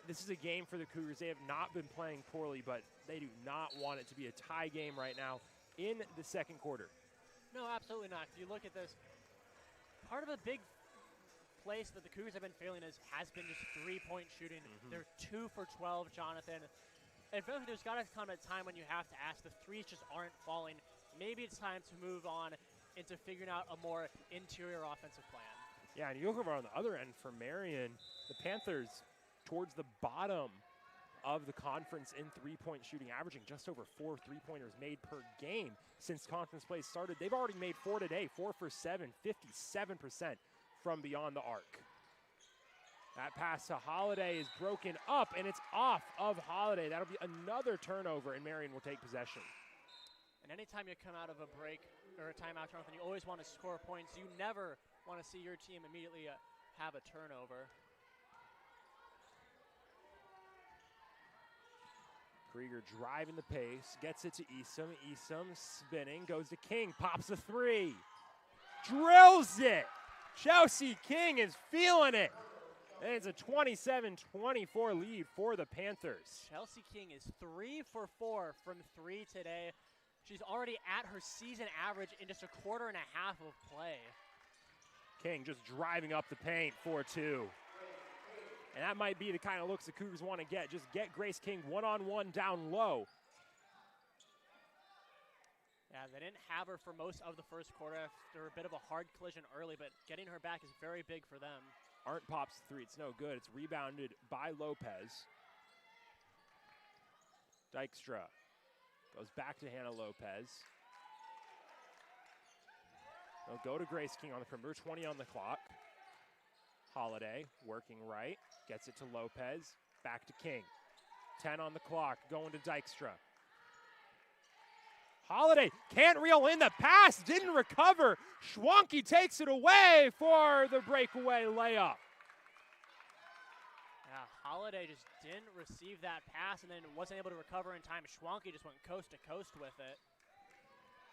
this is a game for the Cougars. They have not been playing poorly, but they do not want it to be a tie game right now in the second quarter. No, absolutely not. If you look at this, part of a big place that the Cougars have been failing has been just three-point shooting. They're 2 for 12, Jonathan. I feel like there's got to come a time when you have to ask, the threes just aren't falling. Maybe it's time to move on into figuring out a more interior offensive plan. Yeah, and you look over on the other end for Marian, the Panthers towards the bottom of the conference in three-point shooting, averaging just over 4 three-pointers made per game since conference play started. They've already made 4 today, 4 for 7, 57% from beyond the arc. That pass to Holiday is broken up, and it's off of Holiday. That'll be another turnover, and Marian will take possession. And anytime you come out of a break or a timeout, Jonathan, you always want to score points. You never want to see your team immediately have a turnover. Krieger driving the pace, gets it to Esom. Esom spinning, goes to King, pops a 3. Drills it! Chelsea King is feeling it. And it's a 27-24 lead for the Panthers. Chelsea King is 3 for 4 from 3 today. She's already at her season average in just a quarter and a half of play. King just driving up the paint for 2. And that might be the kind of looks the Cougars want to get. Just get Grace King one-on-one down low. Yeah, they didn't have her for most of the first quarter after a bit of a hard collision early, but getting her back is very big for them. Arndt pops the 3. It's no good. It's rebounded by Lopez. Dykstra goes back to Hannah Lopez. They'll go to Grace King on the perimeter, 20 on the clock. Holiday working right, gets it to Lopez, back to King. 10 on the clock, going to Dykstra. Holiday can't reel in the pass, didn't recover. Schwanke takes it away for the breakaway layup. Yeah, Holiday just didn't receive that pass and then wasn't able to recover in time. Schwanke just went coast to coast with it.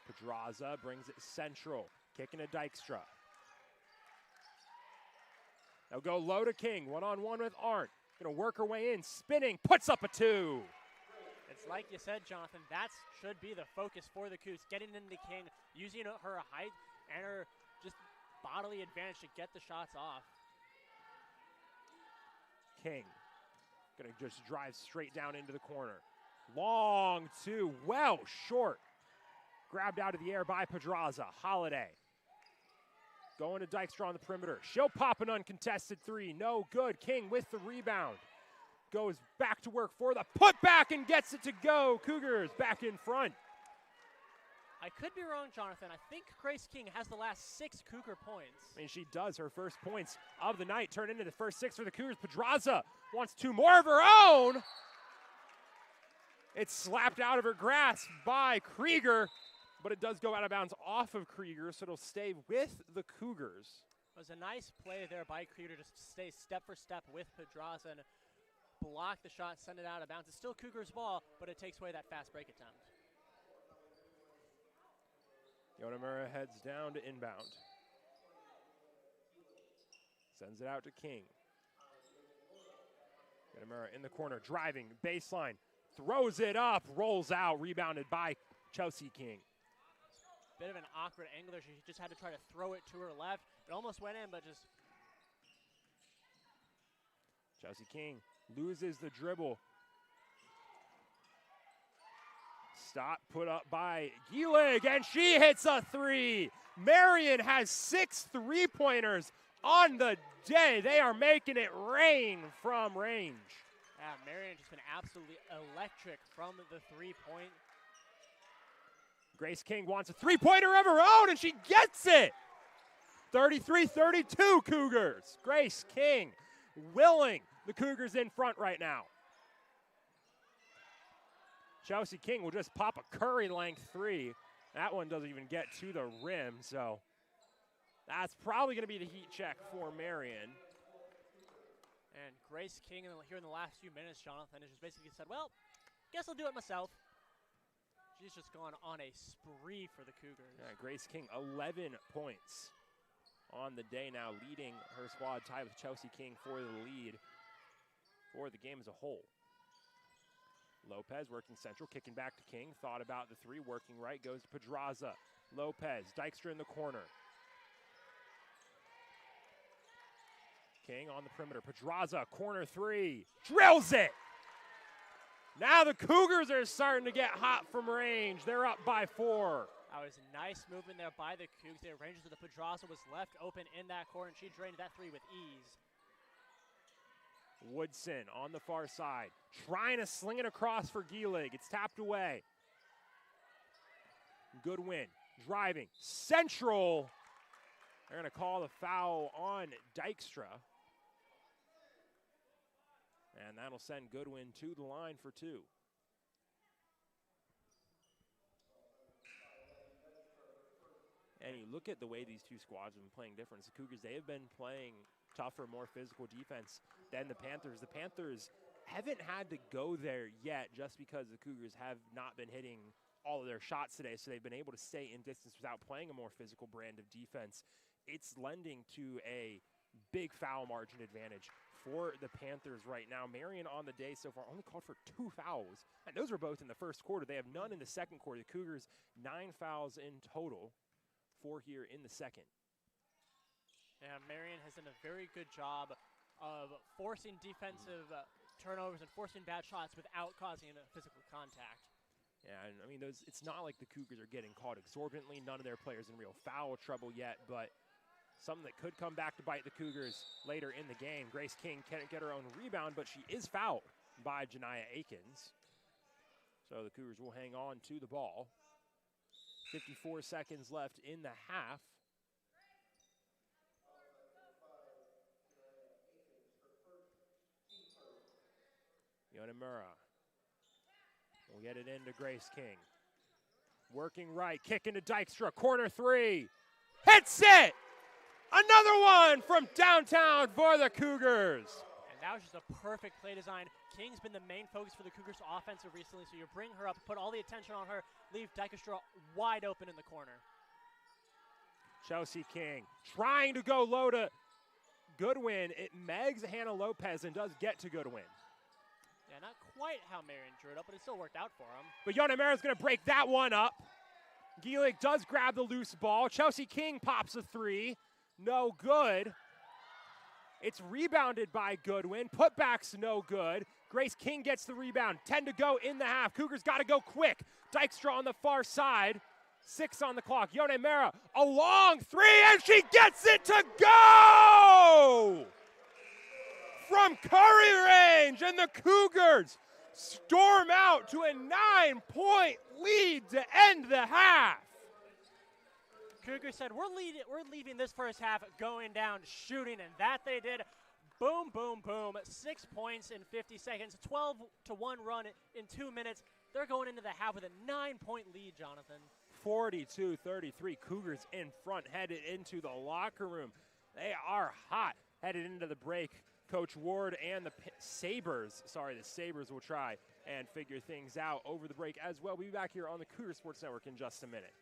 Pedraza brings it central, kicking to Dykstra. They'll go low to King, one-on-one with Arndt. Gonna work her way in, spinning, puts up a 2. It's like you said, Jonathan, that should be the focus for the Cougs, getting into King, using her height and her just bodily advantage to get the shots off. King gonna just drive straight down into the corner. Long 2, well short. Grabbed out of the air by Pedraza. Holiday going to Dykstra on the perimeter. She'll pop an uncontested 3. No good. King with the rebound. Goes back to work for the putback and gets it to go. Cougars back in front. I could be wrong, Jonathan. I think Grace King has the last 6 Cougar points. I mean, she does. Her first points of the night turn into the first 6 for the Cougars. Pedraza wants 2 more of her own. It's slapped out of her grasp by Krieger, but it does go out of bounds off of Krieger, so it'll stay with the Cougars. It was a nice play there by Krieger to stay step for step with Pedraza and block the shot, send it out of bounds. It's still Cougars' ball, but it takes away that fast break attempt. Yonamura heads down to inbound. Sends it out to King. Yonamura in the corner, driving, baseline, throws it up, rolls out, rebounded by Chelsea King. Bit of an awkward angle there. She just had to try to throw it to her left. It almost went in, but just... Chelsea King loses the dribble. Stop put up by Gielig, and she hits a 3. Marian has 6 3-pointers on the day. They are making it rain from range. Yeah, Marian just been absolutely electric from the 3-point. Grace King wants a 3-pointer of her own, and she gets it. 33-32 Cougars. Grace King willing the Cougars in front right now. Chelsea King will just pop a Curry length three. That one doesn't even get to the rim, so that's probably going to be the heat check for Marian. And Grace King here in the last few minutes, Jonathan, has just basically said, well, guess I'll do it myself. She's just gone on a spree for the Cougars. Yeah, Grace King, 11 points on the day now, leading her squad, tied with Chelsea King for the lead for the game as a whole. Lopez working central, kicking back to King. Thought about the three, working right, goes to Pedraza. Lopez, Dykstra in the corner. King on the perimeter. Pedraza, corner three, drills it! Now the Cougars are starting to get hot from range. They're up by 4. That was nice movement there by the Cougs. Their ranges of the Pedraza was left open in that corner, and she drained that three with ease. Woodson on the far side, trying to sling it across for Gielig. It's tapped away. Goodwin driving, central. They're going to call the foul on Dykstra. And that'll send Goodwin to the line for 2. And you look at the way these two squads have been playing different. The Cougars, they have been playing tougher, more physical defense than the Panthers. The Panthers haven't had to go there yet just because the Cougars have not been hitting all of their shots today, so they've been able to stay in distance without playing a more physical brand of defense. It's lending to a big foul margin advantage for the Panthers right now. Marian on the day so far only called for 2 fouls, and those were both in the first quarter. They have none in the second quarter. The Cougars 9 fouls in total, 4 here in the second. Yeah, Marian has done a very good job of forcing defensive turnovers and forcing bad shots without causing a physical contact. Yeah, and I mean, it's not like the Cougars are getting caught exorbitantly. None of their players in real foul trouble yet, but something that could come back to bite the Cougars later in the game. Grace King can't get her own rebound, but she is fouled by Janiyah Akins. So the Cougars will hang on to the ball. 54 seconds left in the half. Yonemura will get it into Grace King. Working right, kick into Dykstra, corner three. Hits it! Another one from downtown for the Cougars. And that was just a perfect play design. King's been the main focus for the Cougars offensive recently, so you bring her up, put all the attention on her, leave Dykstra wide open in the corner. Chelsea King trying to go low to Goodwin. It megs Hannah Lopez and does get to Goodwin. Yeah, not quite how Marian drew it up, but it still worked out for him. But Yonemura's going to break that one up. Gielig does grab the loose ball. Chelsea King pops a three. No good. It's rebounded by Goodwin. Putback's no good. Grace King gets the rebound. 10 to go in the half. Cougars got to go quick. Dykstra on the far side. 6 on the clock. Yonemura, a long three, and she gets it to go! From Curry range, and the Cougars storm out to a 9-point lead to end the half. Cougars said, we're leaving this first half going down shooting, and that they did. Boom, boom, boom. 6 points in 50 seconds, 12-1 run in 2 minutes. They're going into the half with a 9-point lead, Jonathan. 42-33, Cougars in front, headed into the locker room. They are hot, headed into the break. Coach Ward and the Sabres will try and figure things out over the break as well. We'll be back here on the Cougar Sports Network in just a minute.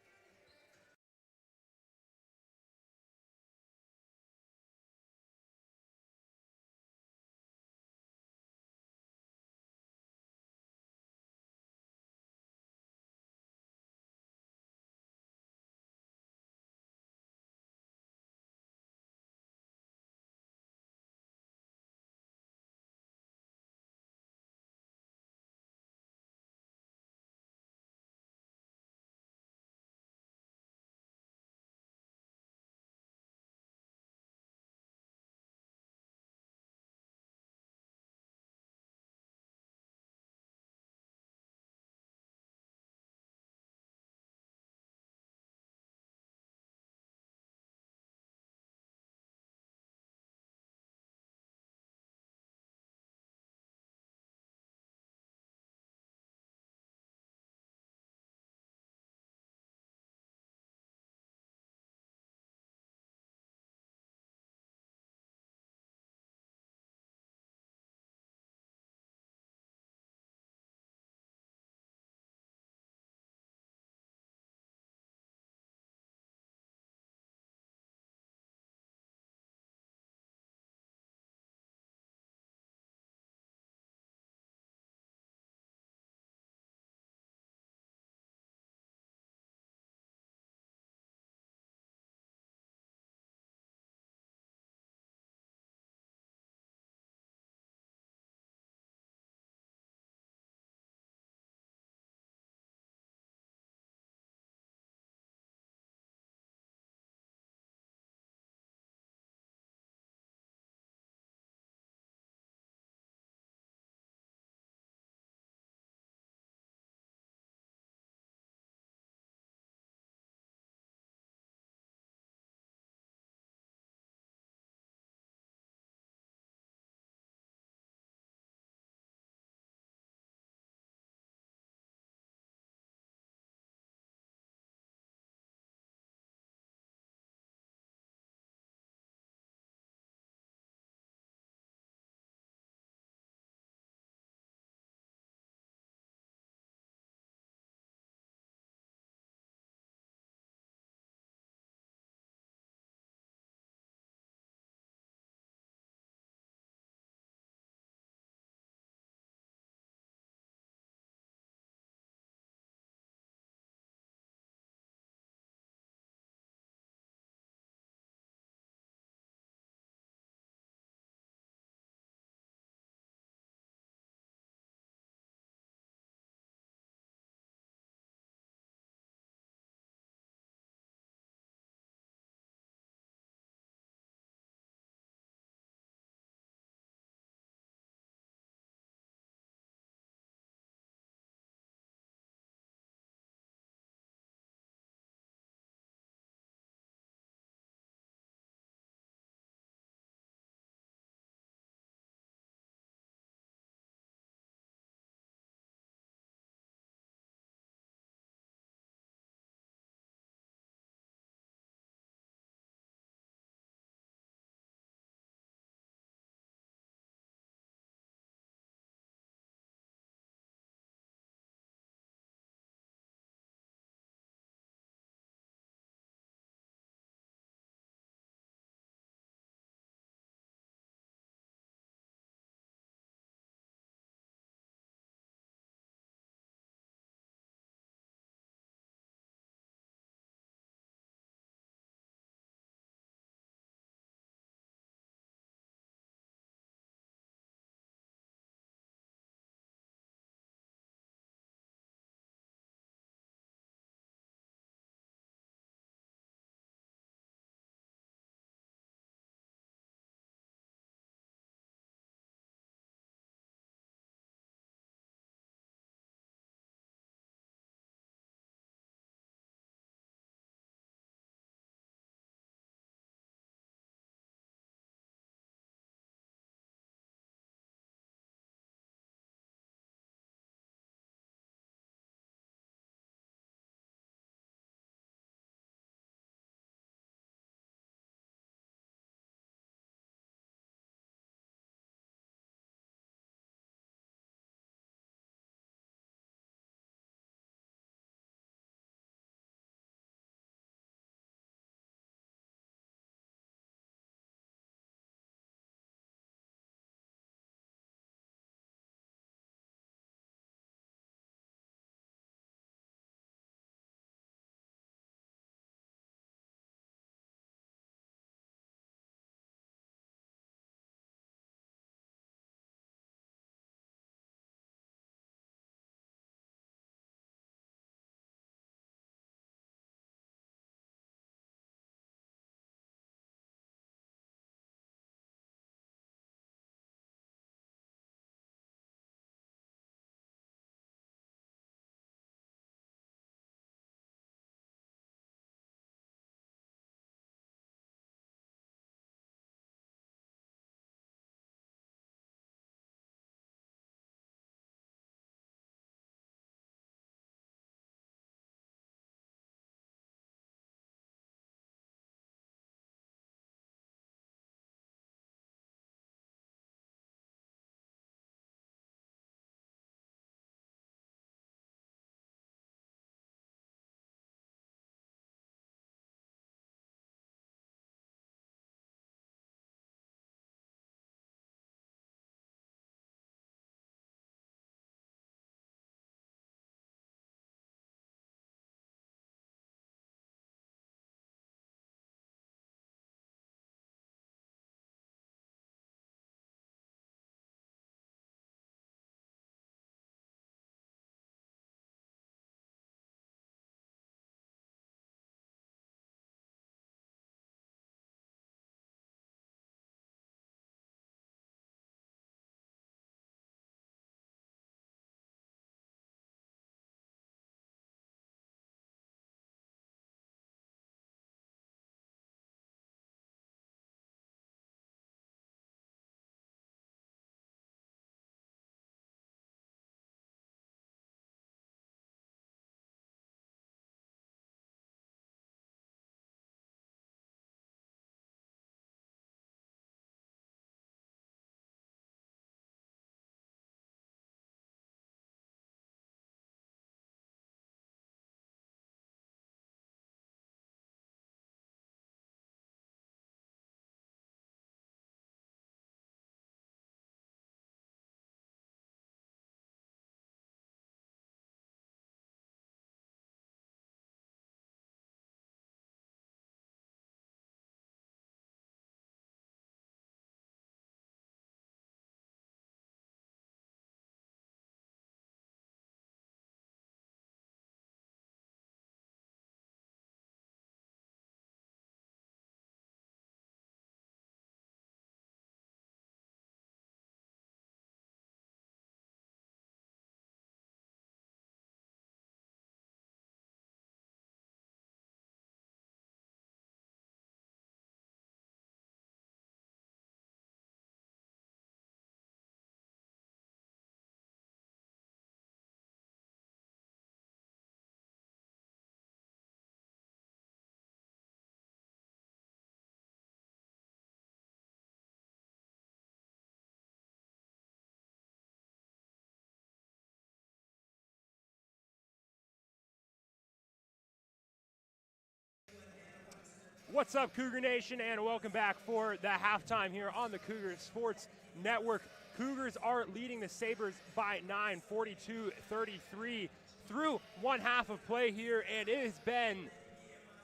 What's up, Cougar Nation, and welcome back for the halftime here on the Cougar Sports Network. Cougars are leading the Sabres by 9, 42-33 through one half of play here, and it has been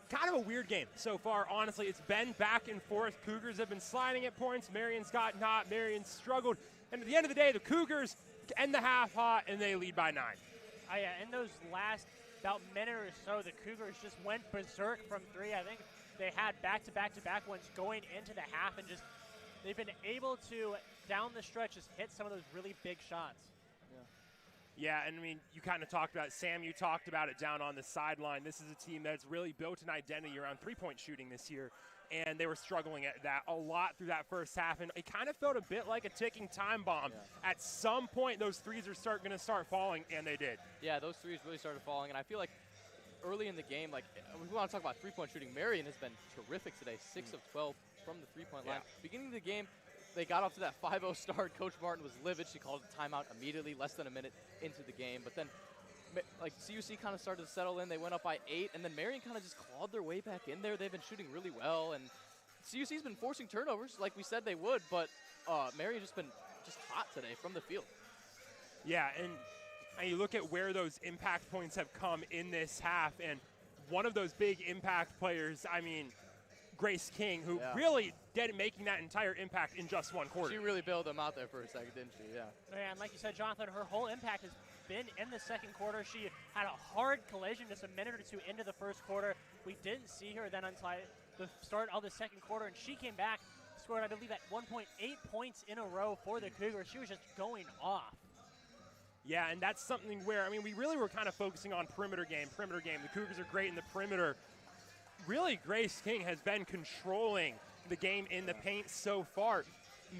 kind of a weird game so far, honestly. It's been back and forth. Cougars have been sliding at points. Marian's gotten hot. Marian's struggled. And at the end of the day, the Cougars end the half hot, and they lead by 9. Oh, yeah, in those last about minute or so, the Cougars just went berserk from 3. I think they had back-to-back-to-back ones going into the half, and just they've been able to, down the stretch, just hit some of those really big shots. Yeah, and I mean, you kind of talked about it. Sam, you talked about it down on the sideline. This is a team that's really built an identity around three-point shooting this year, and they were struggling at that a lot through that first half, and it kind of felt a bit like a ticking time bomb. Yeah. At some point, those threes are going to start falling, and they did. Yeah, those threes really started falling, and I feel like early in the game, like, we want to talk about three-point shooting. Marian has been terrific today, 6 of 12 from the three-point line. Beginning of the game, they got off to that 5-0 start. Coach Martin was livid. She called a timeout immediately, less than a minute into the game. But then, like, CUC kind of started to settle in. They went up by 8, and then Marian kind of just clawed their way back in there. They've been shooting really well, and CUC's been forcing turnovers like we said they would, but Marian just been just hot today from the field. Yeah, and you look at where those impact points have come in this half, and one of those big impact players, I mean, Grace King, who really did making that entire impact in just one quarter. She really bailed them out there for a second, didn't she? Yeah. And like you said, Jonathan, her whole impact has been in the second quarter. She had a hard collision just a minute or two into the first quarter. We didn't see her then until the start of the second quarter, and she came back, scored, I believe, at 1.8 points in a row for the Cougars. She was just going off. Yeah, and that's something where, I mean, we really were kind of focusing on perimeter game. The Cougars are great in the perimeter. Really, Grace King has been controlling the game in the paint so far.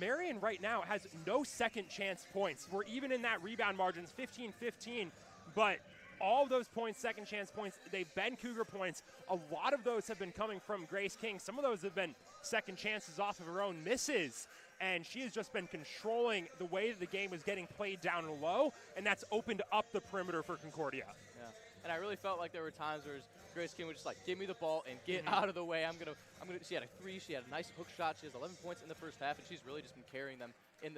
Marian right now has no second chance points. We're even in that rebound margins, 15-15, but all those points, second chance points, they've been Cougar points. A lot of those have been coming from Grace King. Some of those have been second chances off of her own misses, and she has just been controlling the way that the game was getting played down low, and that's opened up the perimeter for Concordia. Yeah, and I really felt like there were times where Grace King would just like, give me the ball and get out of the way. She had a 3, she had a nice hook shot. She has 11 points in the first half, and she's really just been carrying them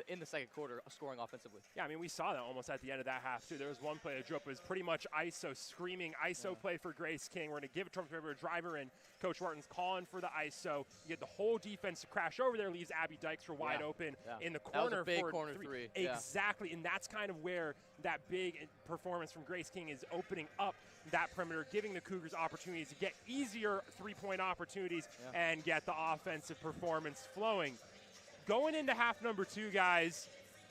in the second quarter, scoring offensively. Yeah, I mean, we saw that almost at the end of that half, too. There was one play that Droop was pretty much ISO, screaming ISO play for Grace King. We're going to give it to her, driver in. Coach Martin's calling for the ISO. You get the whole defense to crash over there, leaves Abby Dykstra wide open in the corner. That was a big for corner three. Exactly, and that's kind of where that big performance from Grace King is opening up that perimeter, giving the Cougars opportunities to get easier three-point opportunities and get the offensive performance flowing. Going into half number 2, guys,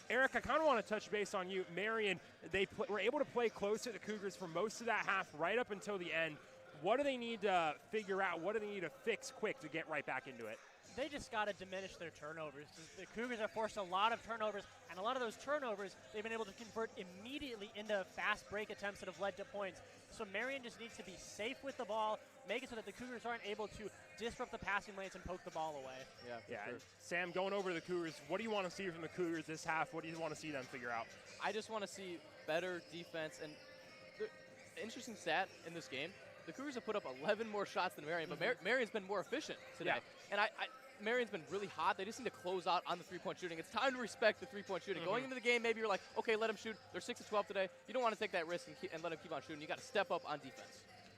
Eric, I kind of want to touch base on you. Marian, they were able to play close to the Cougars for most of that half right up until the end. What do they need to figure out? What do they need to fix quick to get right back into it? They just got to diminish their turnovers. The Cougars have forced a lot of turnovers, and a lot of those turnovers they've been able to convert immediately into fast break attempts that have led to points. So Marian just needs to be safe with the ball, make it so that the Cougars aren't able to disrupt the passing lanes and poke the ball away. Yeah. Sure. Sam, going over to the Cougars, what do you want to see from the Cougars this half? What do you want to see them figure out? I just want to see better defense. And the interesting stat in this game, the Cougars have put up 11 more shots than Marian, but Marian's been more efficient today. And Marian's been really hot. They just need to close out on the three-point shooting. It's time to respect the three-point shooting. Going into the game, maybe you're like, okay, let them shoot. They're 6 of 12 today. You don't want to take that risk and let them keep on shooting. You got to step up on defense.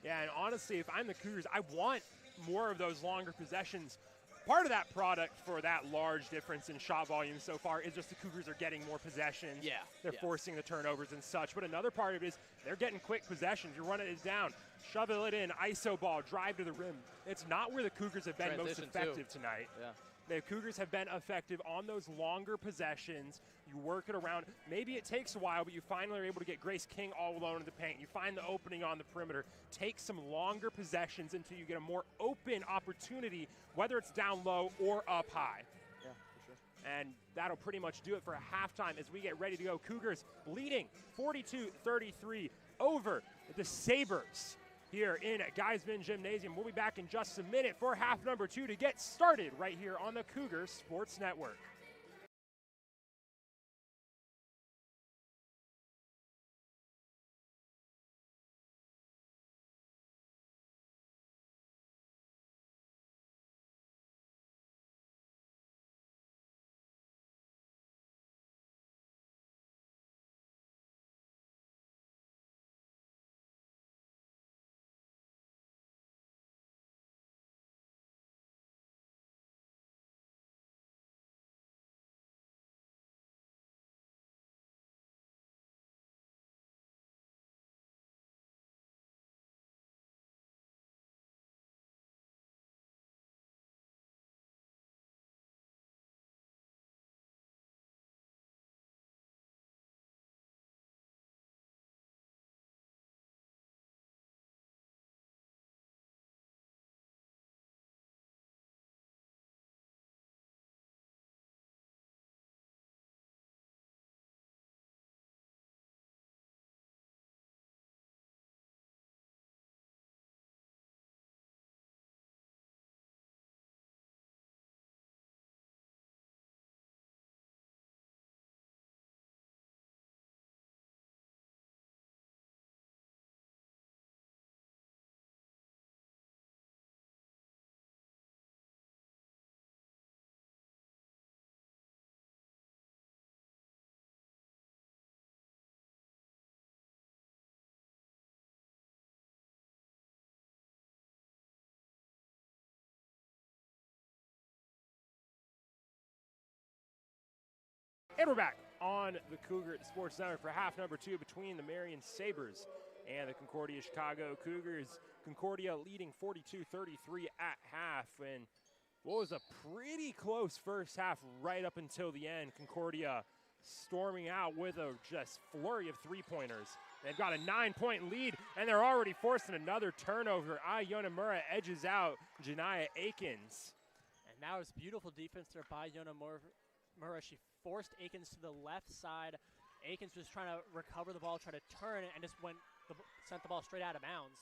Yeah, and honestly, if I'm the Cougars, I want more of those longer possessions. Part of that product for that large difference in shot volume so far is just the Cougars are getting more possessions. Yeah. They're forcing the turnovers and such. But another part of it is they're getting quick possessions. You're running it down, shovel it in, ISO ball, drive to the rim. It's not where the Cougars have been most effective tonight. Yeah. The Cougars have been effective on those longer possessions. You work it around. Maybe it takes a while, but you finally are able to get Grace King all alone in the paint. You find the opening on the perimeter. Take some longer possessions until you get a more open opportunity, whether it's down low or up high. Yeah, for sure. And that'll pretty much do it for a halftime as we get ready to go. Cougars leading 42-33 over the Sabres here in Geisman Gymnasium. We'll be back in just a minute for half number 2 to get started right here on the Cougar Sports Network. And we're back on the Cougar Sports Network for half number 2 between the Marian Sabres and the Concordia Chicago Cougars. Concordia leading 42-33 at half, and what was a pretty close first half right up until the end. Concordia storming out with a just flurry of three-pointers. They've got a 9-point lead, and they're already forcing another turnover. Yonamura edges out Janiyah Akins. And now it's beautiful defense there by Yonamura. She forced Akins to the left side. Akins was trying to recover the ball, try to turn it, and just sent the ball straight out of bounds.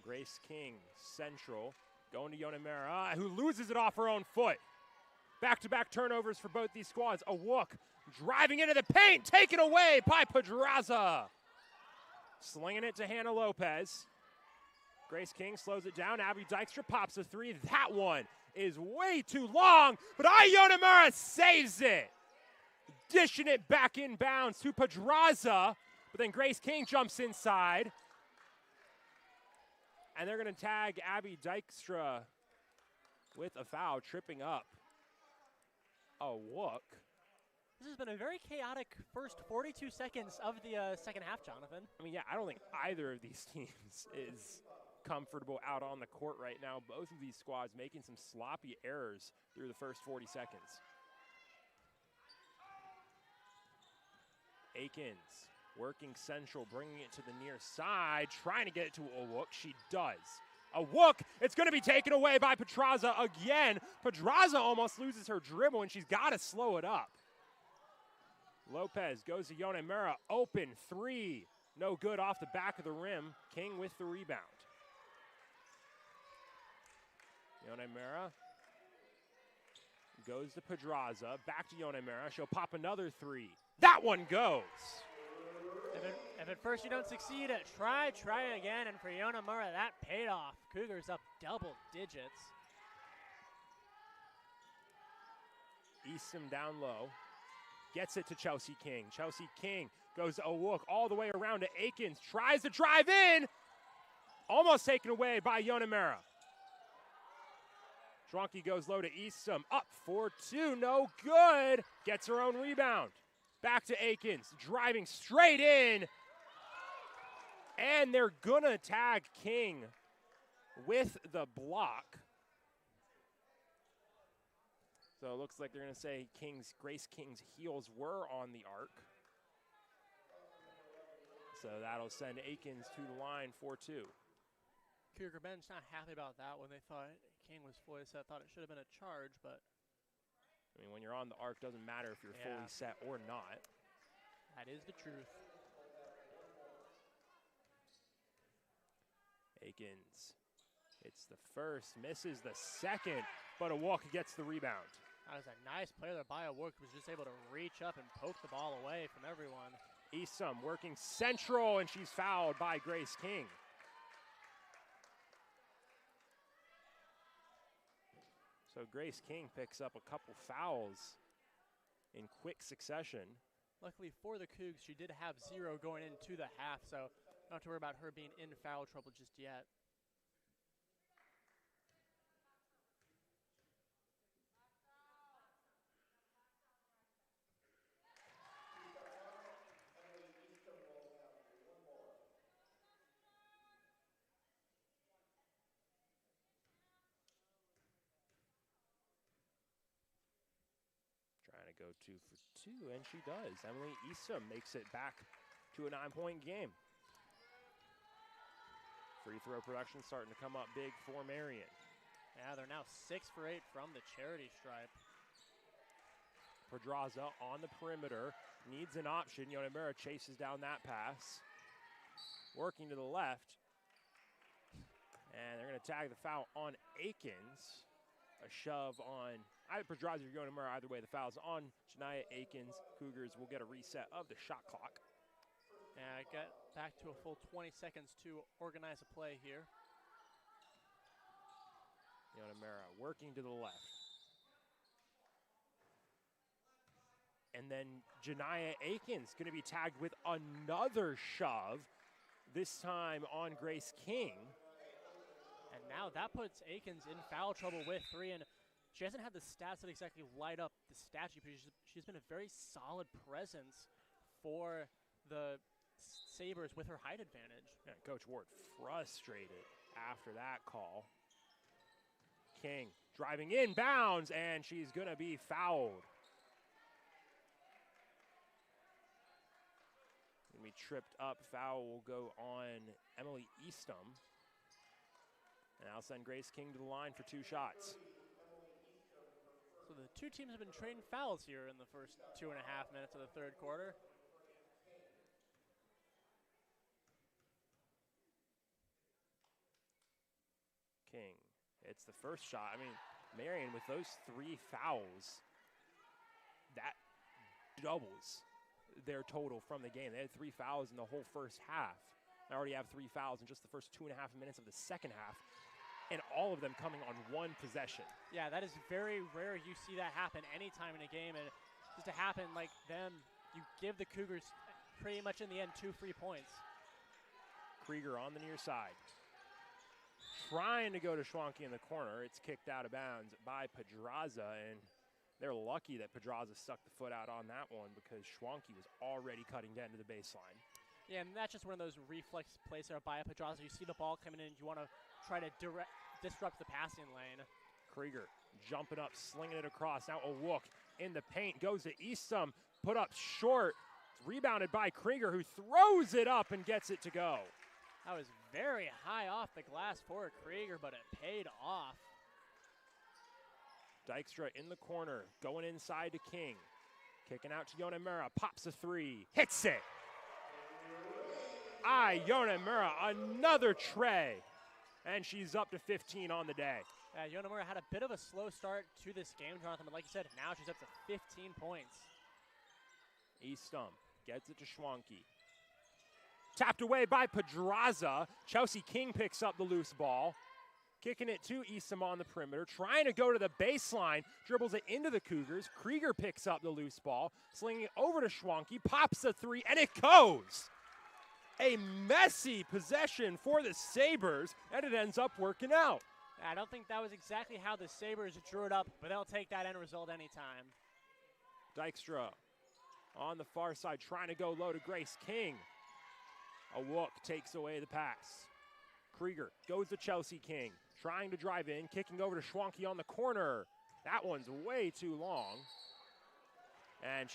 Grace King, central, going to Yonamura, who loses it off her own foot. Back-to-back turnovers for both these squads. Awuk driving into the paint, taken away by Pedraza. Slinging it to Hannah Lopez. Grace King slows it down. Abby Dykstra pops a three. That one is way too long, but Yonamura saves it. Dishing it back inbounds to Pedraza, but then Grace King jumps inside. And they're going to tag Abby Dykstra with a foul, tripping up Awuk. This has been a very chaotic first 42 seconds of the second half, Jonathan. I mean, yeah, I don't think either of these teams is comfortable out on the court right now. Both of these squads making some sloppy errors through the first 40 seconds. Akins working central, bringing it to the near side, trying to get it to Awuk. She does. Awuk, it's going to be taken away by Pedraza again. Pedraza almost loses her dribble, and she's got to slow it up. Lopez goes to Yonamura, open three. No good off the back of the rim. King with the rebound. Yonamura goes to Pedraza, back to Yonamura. She'll pop another three. That one goes. If at first you don't succeed, try again, and for Yonamura, that paid off. Cougars up double digits. Eastham down low. Gets it to Chelsea King. Chelsea King goes to Awuk all the way around to Akins. Tries to drive in. Almost taken away by Yonamura. Schwanke goes low to Eastham. Up 4-2. No good. Gets her own rebound. Back to Akins. Driving straight in. And they're going to tag King with the block. So it looks like they're going to say Grace King's heels were on the arc. So that'll send Akins to the line 4-2. Cougar bench not happy about that when they thought King was fully set. Thought it should have been a charge, but I mean, when you're on the arc, doesn't matter if you're fully set or not. That is the truth. Akins hits the first, misses the second, but Awuk gets the rebound. That was a nice play there by Awuk, was just able to reach up and poke the ball away from everyone. Eastham working central, and she's fouled by Grace King. So Grace King picks up a couple fouls in quick succession. Luckily for the Cougs, she did have 0 going into the half, so not to worry about her being in foul trouble just yet. Go 2 for 2, and she does. Emily Eastham makes it back to a 9-point game. Free throw production starting to come up big for Marian. Yeah, they're now 6 for 8 from the charity stripe. Pedraza on the perimeter, needs an option. Yonamura chases down that pass. Working to the left. And they're going to tag the foul on Akins. A shove on either Pedraza or Yonamura. Either way, the foul's on Janiyah Akins. Cougars will get a reset of the shot clock. Yeah, get back to a full 20 seconds to organize a play here. Yonamura working to the left. And then Janiyah Akins going to be tagged with another shove, this time on Grace King. And now that puts Akins in foul trouble with 3, and she hasn't had the stats that exactly light up the statue, but she's been a very solid presence for the Sabres with her height advantage. Yeah, Coach Ward frustrated after that call. King driving inbounds, and she's going to be fouled. Going to be tripped up. Foul will go on Emily Eastham. And I'll send Grace King to the line for 2 shots. So the two teams have been trading fouls here in the first 2.5 minutes of the third quarter. King, it's the first shot. I mean, Marian with those 3 fouls, that doubles their total from the game. They had 3 fouls in the whole first half. They already have 3 fouls in just the first 2.5 minutes of the second half, and all of them coming on 1 possession. Yeah, that is very rare. You see that happen anytime in a game, and just to happen like them, you give the Cougars pretty much in the end 2 free points. Krieger on the near side. Trying to go to Schwanke in the corner. It's kicked out of bounds by Pedraza, and they're lucky that Pedraza stuck the foot out on that one because Schwanke was already cutting down to the baseline. Yeah, and that's just one of those reflex plays there by Pedraza. You see the ball coming in, you want to try to disrupt the passing lane. Krieger jumping up, slinging it across. Now a look in the paint, goes to Eastham, put up short. It's rebounded by Krieger, who throws it up and gets it to go. That was very high off the glass for Krieger, but it paid off. Dykstra in the corner, going inside to King. Kicking out to Yonemura, pops a 3, hits it. Yonemura, another tray. And she's up to 15 on the day. Yonemura had a bit of a slow start to this game, Jonathan, but like you said, now she's up to 15 points. Eastham gets it to Schwanke. Tapped away by Pedraza. Chelsea King picks up the loose ball. Kicking it to Eastham on the perimeter. Trying to go to the baseline. Dribbles it into the Cougars. Krieger picks up the loose ball. Slinging it over to Schwanke. Pops a 3, and it goes. A messy possession for the Sabres, and it ends up working out. I don't think that was exactly how the Sabres drew it up, but they'll take that end result anytime. Dykstra on the far side, trying to go low to Grace King. A walk takes away the pass. Krieger goes to Chelsea King, trying to drive in, kicking over to Schwanke on the corner. That one's way too long. And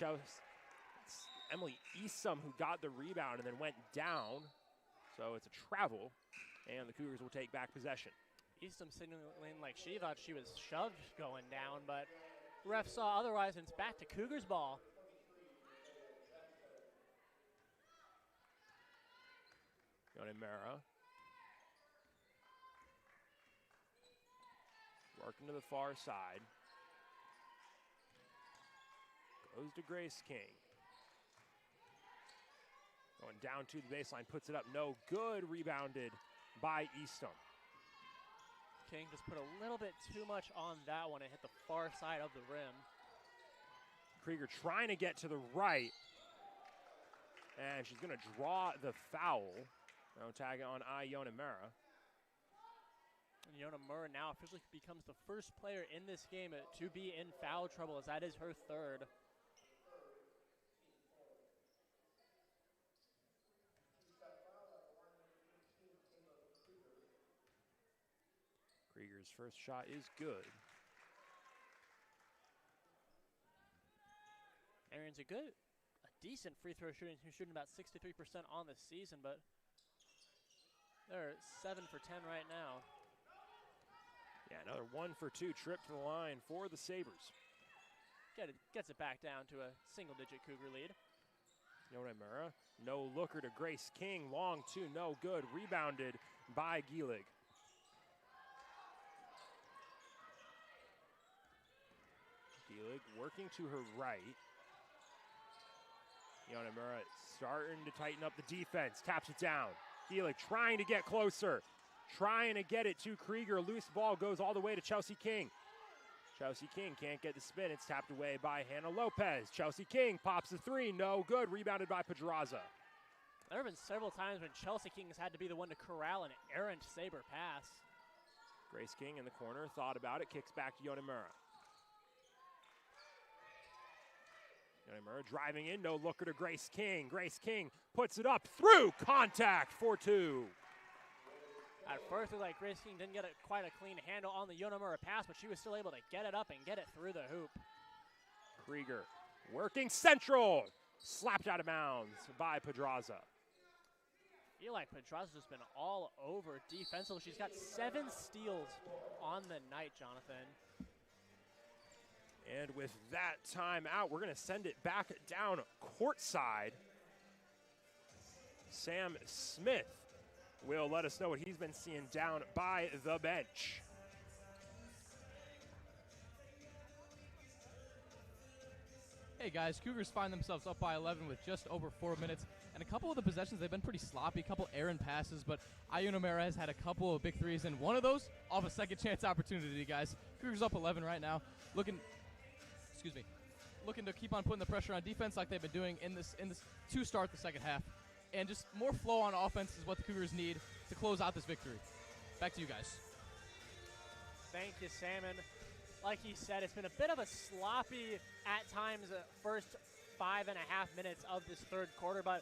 Emily Eastham who got the rebound and then went down. So it's a travel, and the Cougars will take back possession. Eastham signaling like she thought she was shoved going down, but ref saw otherwise, and it's back to Cougars ball. Yonemura. Working to the far side. Goes to Grace King. Going down to the baseline, puts it up, no good. Rebounded by Eastham. King just put a little bit too much on that one and hit the far side of the rim. Krieger trying to get to the right. And she's going to draw the foul. Now tag it on Yonemura. And Yonemura now officially becomes the first player in this game to be in foul trouble, as that is her 3rd. Krieger's first shot is good. Marian's a decent free throw shooting. She's shooting about 63% on the season, but they're 7 for 10 right now. Yeah, another 1 for 2 trip to the line for the Sabres. Gets it back down to a single-digit Cougar lead. Yonemura, no looker to Grace King. Long 2, no good. Rebounded by Gielig. Gielig working to her right. Yonemura starting to tighten up the defense. Taps it down. Gielig trying to get closer. Trying to get it to Krieger. Loose ball goes all the way to Chelsea King. Chelsea King can't get the spin. It's tapped away by Hannah Lopez. Chelsea King pops a 3. No good. Rebounded by Pedraza. There have been several times when Chelsea King has had to be the one to corral an errant Sabre pass. Grace King in the corner. Thought about it. Kicks back to Yonemura. Yonemura driving in, no looker to Grace King. Grace King puts it up through contact for 2. At first, it looked like Grace King didn't get quite a clean handle on the Yonemura pass, but she was still able to get it up and get it through the hoop. Krieger working central. Slapped out of bounds by Pedraza. I feel like Pedraza's just been all over defensively. She's got 7 steals on the night, Jonathan. And with that timeout, we're going to send it back down courtside. Sam Smith will let us know what he's been seeing down by the bench. Hey guys, Cougars find themselves up by 11 with just over 4 minutes. And a couple of the possessions, they've been pretty sloppy, a couple errant passes, but Yonemura has had a couple of big threes, and one of those off a second chance opportunity, guys. Cougars up 11 right now, looking to keep on putting the pressure on defense like they've been doing in this to start the second half. And just more flow on offense is what the Cougars need to close out this victory. Back to you guys. Thank you, Salmon. Like he said, it's been a bit of a sloppy, at times, first 5.5 minutes of this third quarter, but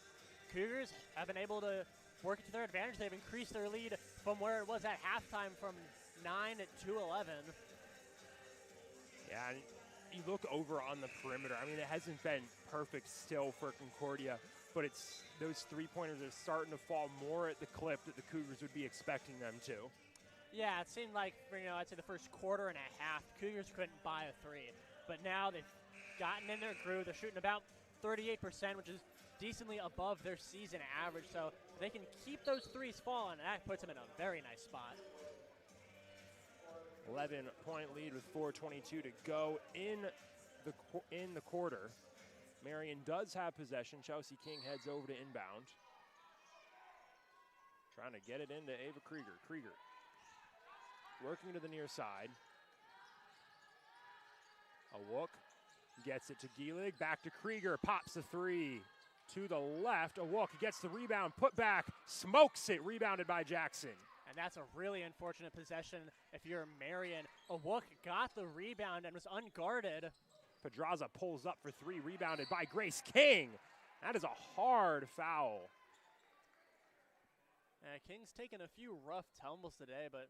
Cougars have been able to work it to their advantage. They've increased their lead from where it was at halftime from 9 to 11. Yeah, and you look over on the perimeter. I mean, it hasn't been perfect still for Concordia, but it's those three-pointers are starting to fall more at the clip that the Cougars would be expecting them to. Yeah, it seemed like, I'd say the first quarter and a half, Cougars couldn't buy a 3. But now they've gotten in their groove. They're shooting about 38%, which is decently above their season average. So if they can keep those threes falling, that puts them in a very nice spot. 11-point lead with 4:22 to go in the quarter. Marian does have possession. Chelsea King heads over to inbound. Trying to get it into Ava Krieger. Krieger working to the near side. Awok gets it to Gielig. Back to Krieger. Pops a 3 to the left. Awok gets the rebound. Put back. Smokes it. Rebounded by Jackson. And that's a really unfortunate possession if you're Marian. Awok got the rebound and was unguarded. Pedraza pulls up for 3. Rebounded by Grace King. That is a hard foul. King's taken a few rough tumbles today, but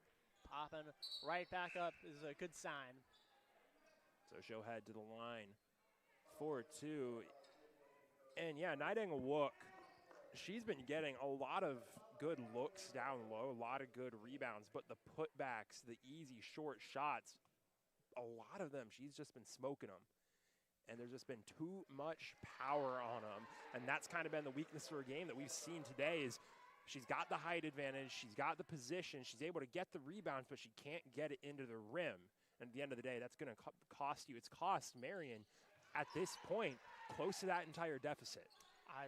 popping right back up is a good sign. So she'll head to the line. 4-2. And yeah, Naidang Awok, she's been getting a lot of good looks down low, a lot of good rebounds, but the putbacks, the easy short shots, a lot of them, she's just been smoking them. And there's just been too much power on them. And that's kind of been the weakness of her game that we've seen today is she's got the height advantage, she's got the position, she's able to get the rebounds, but she can't get it into the rim. And at the end of the day, that's going to cost you. It's cost Marian, at this point, close to that entire deficit.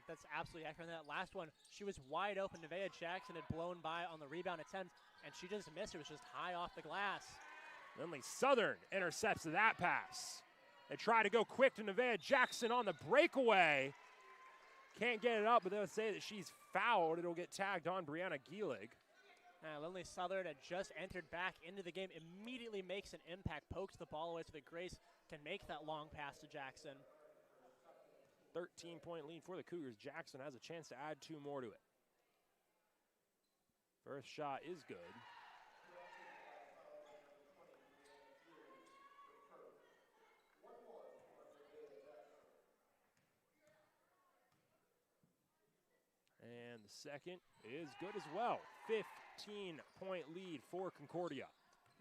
That's absolutely accurate. That last one, she was wide open. Nevaeh Jackson had blown by on the rebound attempt, and she just missed. It was just high off the glass. Lindley Southern intercepts that pass. They try to go quick to Nevaeh Jackson on the breakaway. Can't get it up, but they'll say that she's fouled. It'll get tagged on Brianna Gielig. Lindley Southern had just entered back into the game, immediately makes an impact, pokes the ball away so that Grace can make that long pass to Jackson. 13-point lead for the Cougars. Jackson has a chance to add 2 more to it. First shot is good. And the second is good as well. 15-point lead for Concordia.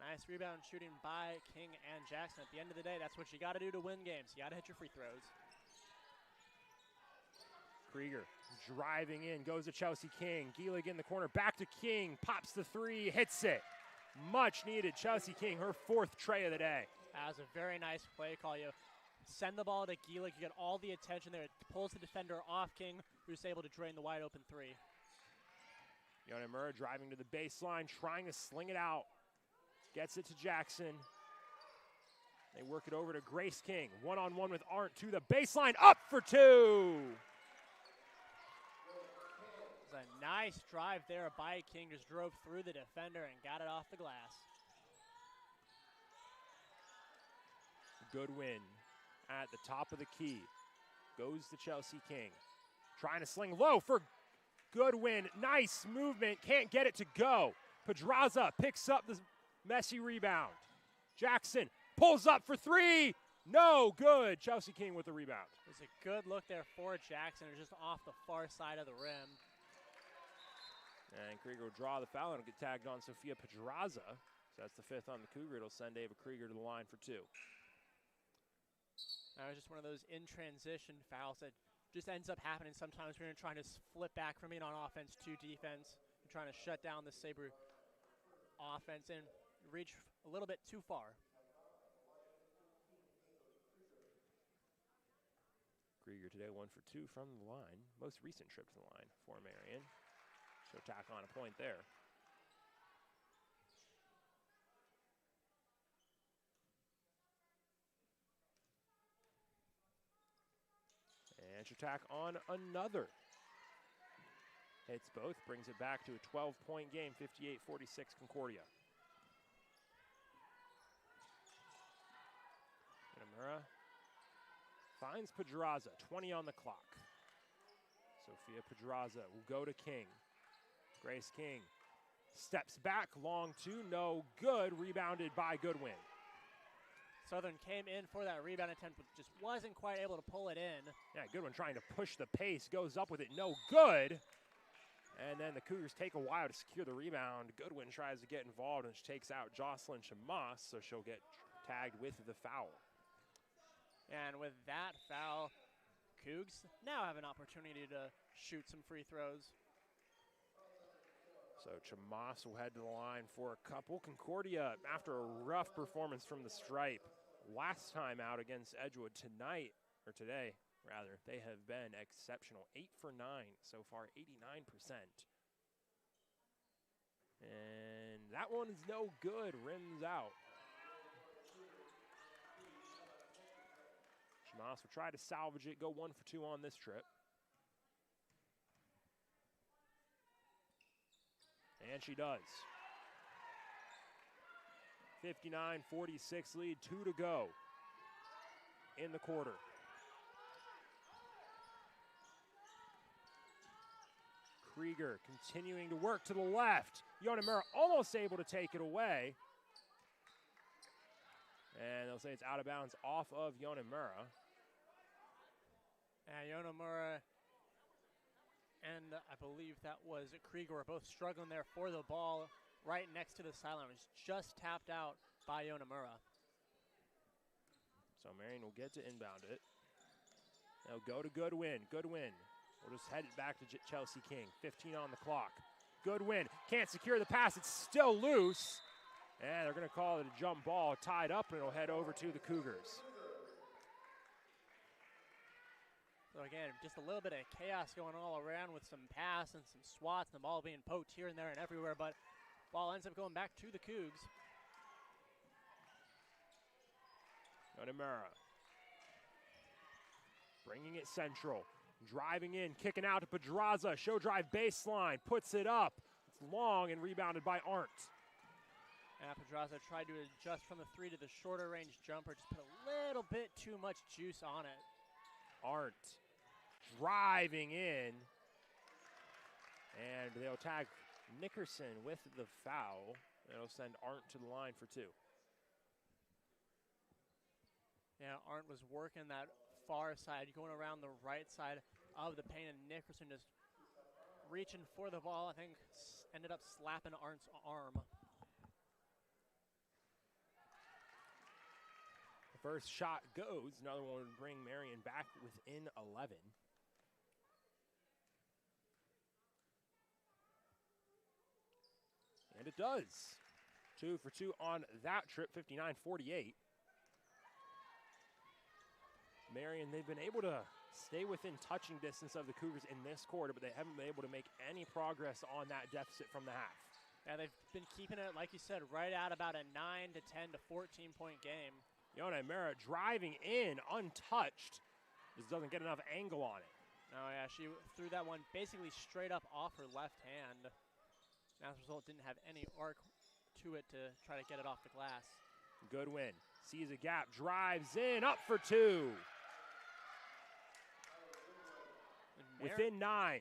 Nice rebound shooting by King and Jackson. At the end of the day, that's what you got to do to win games. You got to hit your free throws. Krieger driving in, goes to Chelsea King. Gielig in the corner, back to King, pops the 3, hits it. Much needed. Chelsea King, her 4th tray of the day. That was a very nice play call. You send the ball to Gielig, you get all the attention there. It pulls the defender off King, who's able to drain the wide open 3. Yonemura driving to the baseline, trying to sling it out. Gets it to Jackson. They work it over to Grace King. One-on-one with Arndt to the baseline, up for 2. It was a nice drive there by King, just drove through the defender and got it off the glass. Good win at the top of the key. goes to Chelsea King. Trying to sling low for Goodwin. Nice movement. Can't get it to go. Pedraza picks up the messy rebound. Jackson pulls up for three. No good. Chelsea King with the rebound. It was a good look there for Jackson. It was just off the far side of the rim. And Krieger will draw the foul and get tagged on Sophia Pedraza. So that's the 5th on the Cougar. It'll send Ava Krieger to the line for 2. That was just one of those in-transition fouls that just ends up happening sometimes when you're trying to flip back from being on offense to defense. You're trying to shut down the Sabre offense and reach a little bit too far. Krieger today 1 for 2 from the line. Most recent trip to the line for Marian. She'll tack on a point there. And she'll tack on another. Hits both, brings it back to a 12-point game, 58-46 Concordia. Namura finds Pedraza, 20 on the clock. Sophia Pedraza will go to King. Grace King steps back, long two, no good, rebounded by Goodwin. Southern came in for that rebound attempt, but just wasn't quite able to pull it in. Yeah, Goodwin trying to push the pace, goes up with it, no good. And then the Cougars take a while to secure the rebound. Goodwin tries to get involved and she takes out Jocelyn Chamas, so she'll get tagged with the foul. And with that foul, Cougs now have an opportunity to shoot some free throws. So Chamas will head to the line for a couple. Concordia, after a rough performance from the stripe last time out against Edgewood, today, they have been exceptional. 8 for 9 so far, 89%. And that one is no good, rims out. Chamas will try to salvage it, go 1 for 2 on this trip. And she does. 59-46 lead, 2 to go in the quarter. Krieger continuing to work to the left. Yonemura almost able to take it away. And they'll say it's out of bounds off of Yonemura. And Yonemura and I believe that was Krieger were both struggling there for the ball right next to the sideline. It was just tapped out by Yonemura. So Marian will get to inbound it. They'll go to Goodwin. Goodwin will just head it back to Chelsea King. 15 on the clock. Goodwin can't secure the pass. It's still loose. And they're going to call it a jump ball. Tied up, and it'll head over to the Cougars. So again, just a little bit of chaos going all around with some pass and some swats and the ball being poked here and there and everywhere, but ball ends up going back to the Cougs. Yonemura bringing it central. Driving in, kicking out to Pedraza. Show drive baseline, puts it up. It's long and rebounded by Arndt. And Pedraza tried to adjust from the 3 to the shorter range jumper, just put a little bit too much juice on it. Arndt driving in, and they'll tag Nickerson with the foul. It'll send Arndt to the line for 2. Yeah, Arndt was working that far side, going around the right side of the paint, and Nickerson just reaching for the ball. I think ended up slapping Arndt's arm. The first shot goes. Another one would bring Marian back within 11. And it does. 2 for 2 on that trip, 59-48. Marian, they've been able to stay within touching distance of the Cougars in this quarter, but they haven't been able to make any progress on that deficit from the half. Yeah, they've been keeping it, like you said, right at about a 9 to 10 to 14-point game. Yonemura driving in untouched. Just doesn't get enough angle on it. Oh, yeah, she threw that one basically straight up off her left hand. As a result, didn't have any arc to it to try to get it off the glass. Goodwin sees a gap, drives in, up for 2. Within 9.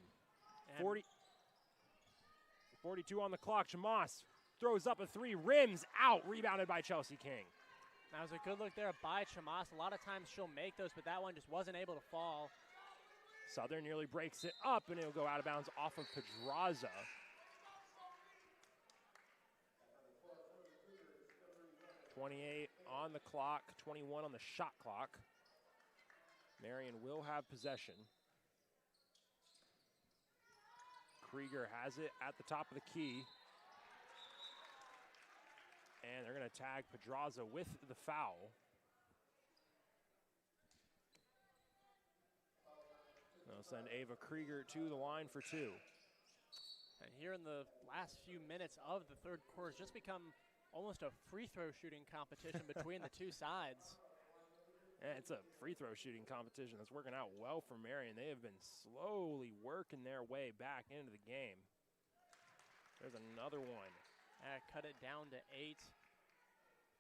42 on the clock. Chamas throws up a 3, rims out, rebounded by Chelsea King. That was a good look there by Chamas. A lot of times she'll make those, but that one just wasn't able to fall. Southern nearly breaks it up, and it'll go out of bounds off of Pedraza. .28 on the clock, 21 on the shot clock. Marian will have possession. Krieger has it at the top of the key. And they're going to tag Pedraza with the foul. They'll send Ava Krieger to the line for 2. And here in the last few minutes of the third quarter, it's just become almost a free throw shooting competition between the two sides. Yeah, it's a free throw shooting competition that's working out well for Marian. They have been slowly working their way back into the game. There's another one. Cut it down to 8.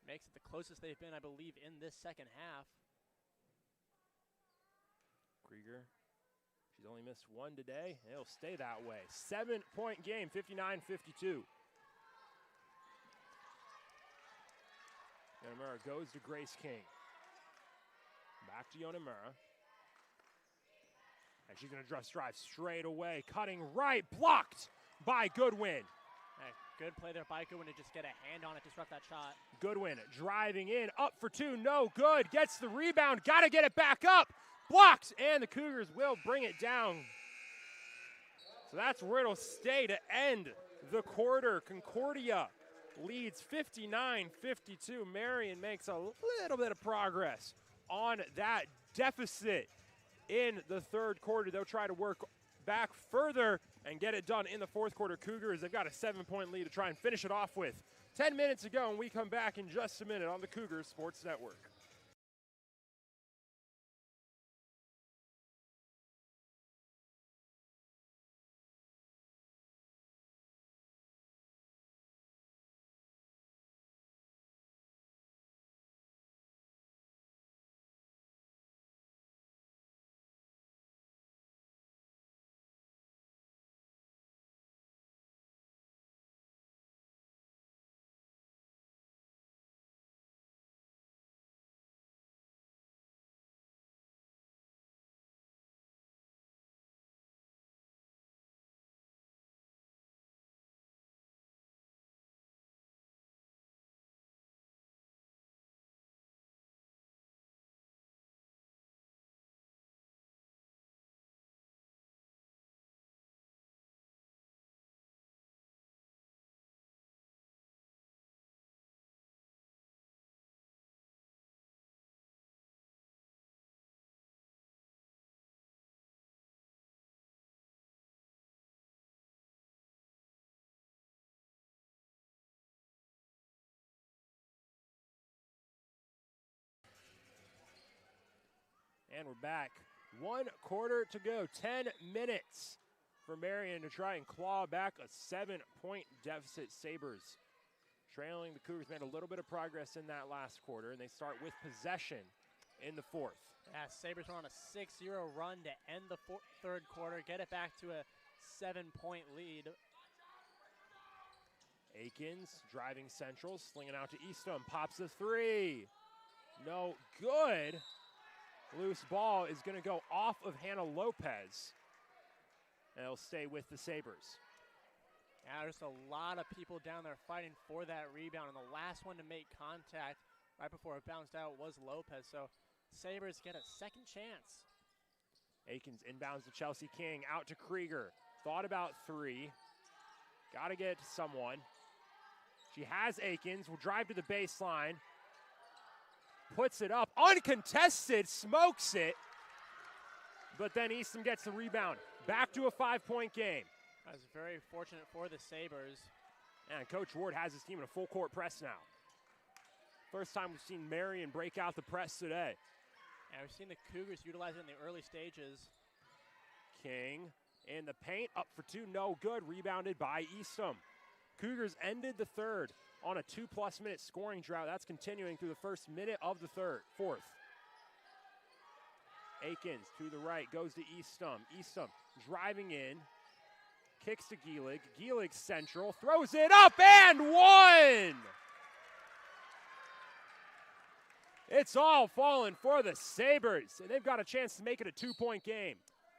Makes it the closest they've been, I believe, in this second half. Krieger, she's only missed 1 today. It'll stay that way. 7-point game, 59-52. Yonemura goes to Grace King. Back to Yonemura. And she's going to just drive straight away. Cutting right, blocked by Goodwin. Good play there by Goodwin to just get a hand on it, disrupt that shot. Goodwin driving in, up for 2, no good. Gets the rebound, got to get it back up. Blocked, and the Cougars will bring it down. So that's where it'll stay to end the quarter. Concordia leads 59-52. Marian makes a little bit of progress on that deficit in the third quarter. They'll try to work back further and get it done in the fourth quarter. Cougars, they've got a 7-point lead to try and finish it off with. 10 minutes ago, and we come back in just a minute on the Cougars Sports Network. And we're back. 1 quarter to go. 10 minutes for Marian to try and claw back a 7-point deficit. Sabres trailing. The Cougars made a little bit of progress in that last quarter, and they start with possession in the fourth. Yeah, Sabres are on a 6-0 run to end the third quarter, get it back to a 7-point lead. Akins driving central, slinging out to Eastham, pops a 3. No good. Loose ball is going to go off of Hannah Lopez. And it'll stay with the Sabres. Yeah, there's a lot of people down there fighting for that rebound. And the last one to make contact right before it bounced out was Lopez. So Sabres get a second chance. Akins inbounds to Chelsea King, out to Krieger. Thought about 3. Got to get to someone. She has Akins, will drive to the baseline. Puts it up, uncontested, smokes it. But then Eastham gets the rebound. Back to a 5-point game. That was very fortunate for the Sabres. And Coach Ward has his team in a full court press now. First time we've seen Marian break out the press today. And we've seen the Cougars utilize it in the early stages. King in the paint, up for 2, no good. Rebounded by Eastham. Cougars ended the third on a 2+ minute scoring drought. That's continuing through the first minute of the fourth. Akins to the right, goes to Eastham. Eastham driving in, kicks to Gielig. Gielig central, throws it up and one! It's all falling for the Sabres, and they've got a chance to make it a 2-point game.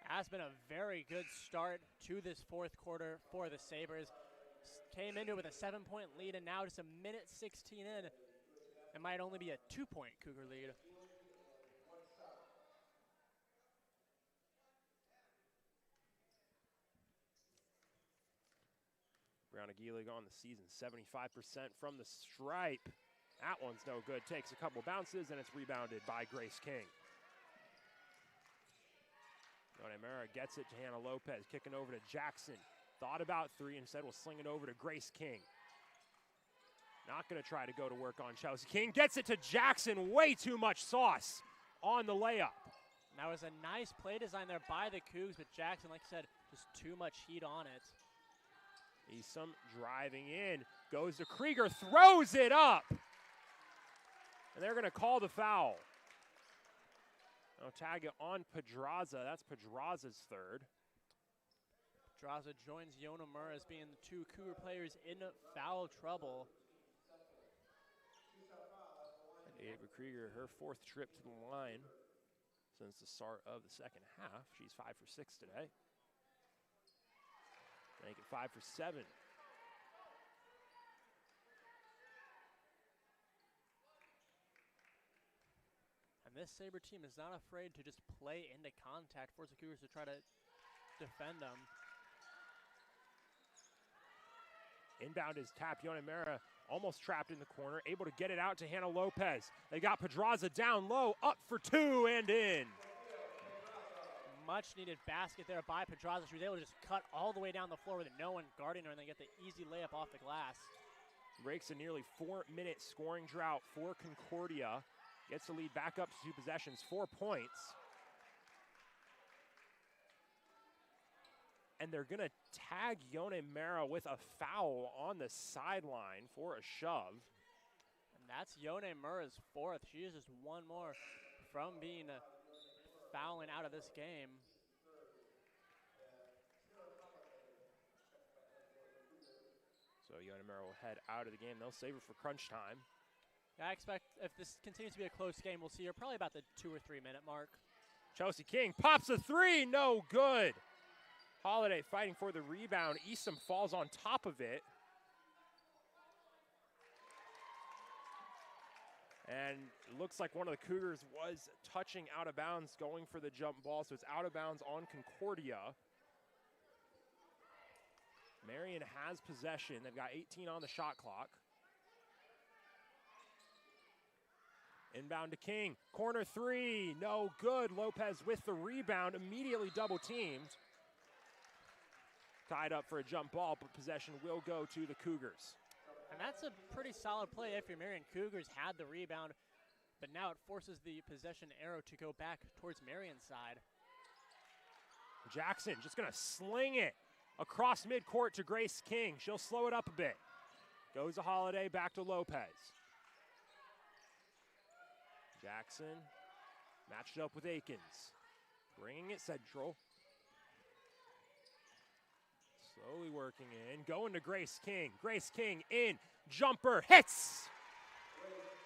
Has been a very good start to this fourth quarter for the Sabres. Came into it with a 7-point lead, and now just a minute 16 in, it might only be a 2-point Cougar lead. Brianna Gielig on the season, 75% from the stripe. That one's no good. Takes a couple bounces, and it's rebounded by Grace King. Mara gets it to Hannah Lopez, kicking over to Jackson. Thought about three, instead will sling it over to Grace King. Not going to try to go to work on Chelsea King. Gets it to Jackson. Way too much sauce on the layup. That was a nice play design there by the Cougs, but Jackson, like I said, just too much heat on it. Eastham driving in, goes to Krieger, throws it up. And they're going to call the foul. Now tag it on Pedraza. That's Pedraza's third. Pedraza joins Yona Murr as being the two Cougar players in foul trouble. And Ava Krieger, her fourth trip to the line since the start of the second half. She's 5 for 6 today. Make it 5 for 7. And this Sabre team is not afraid to just play into contact, force the Cougars to try to defend them. Inbound is tapped. Yona Mara almost trapped in the corner, able to get it out to Hannah Lopez. They got Pedraza down low, up for two and in. Much needed basket there by Pedraza. She was able to just cut all the way down the floor with no one guarding her, and they get the easy layup off the glass. Breaks a nearly 4-minute scoring drought for Concordia. Gets the lead back up to 2 possessions, 4 points. And they're going to tag Yona Mara with a foul on the sideline for a shove. And that's Yona Murr's fourth. She is just one more from being fouling out of this game. So Yona Mara will head out of the game. They'll save her for crunch time. I expect if this continues to be a close game, we'll see her probably about the 2 or 3 minute mark. Chelsea King pops a three, no good. Holiday fighting for the rebound. Eastham falls on top of it. And it looks like one of the Cougars was touching out of bounds, going for the jump ball, so it's out of bounds on Concordia. Marian has possession. They've got 18 on the shot clock. Inbound to King. Corner three, no good. Lopez with the rebound, immediately double teamed. Tied up for a jump ball, but possession will go to the Cougars. And that's a pretty solid play if your Marian Cougars had the rebound, but now it forces the possession arrow to go back towards Marian's side. Jackson just gonna sling it across midcourt to Grace King. She'll slow it up a bit. Goes to Holiday, back to Lopez. Jackson matched up with Akins. Bringing it central. Slowly working in, going to Grace King. Grace King in, jumper, hits!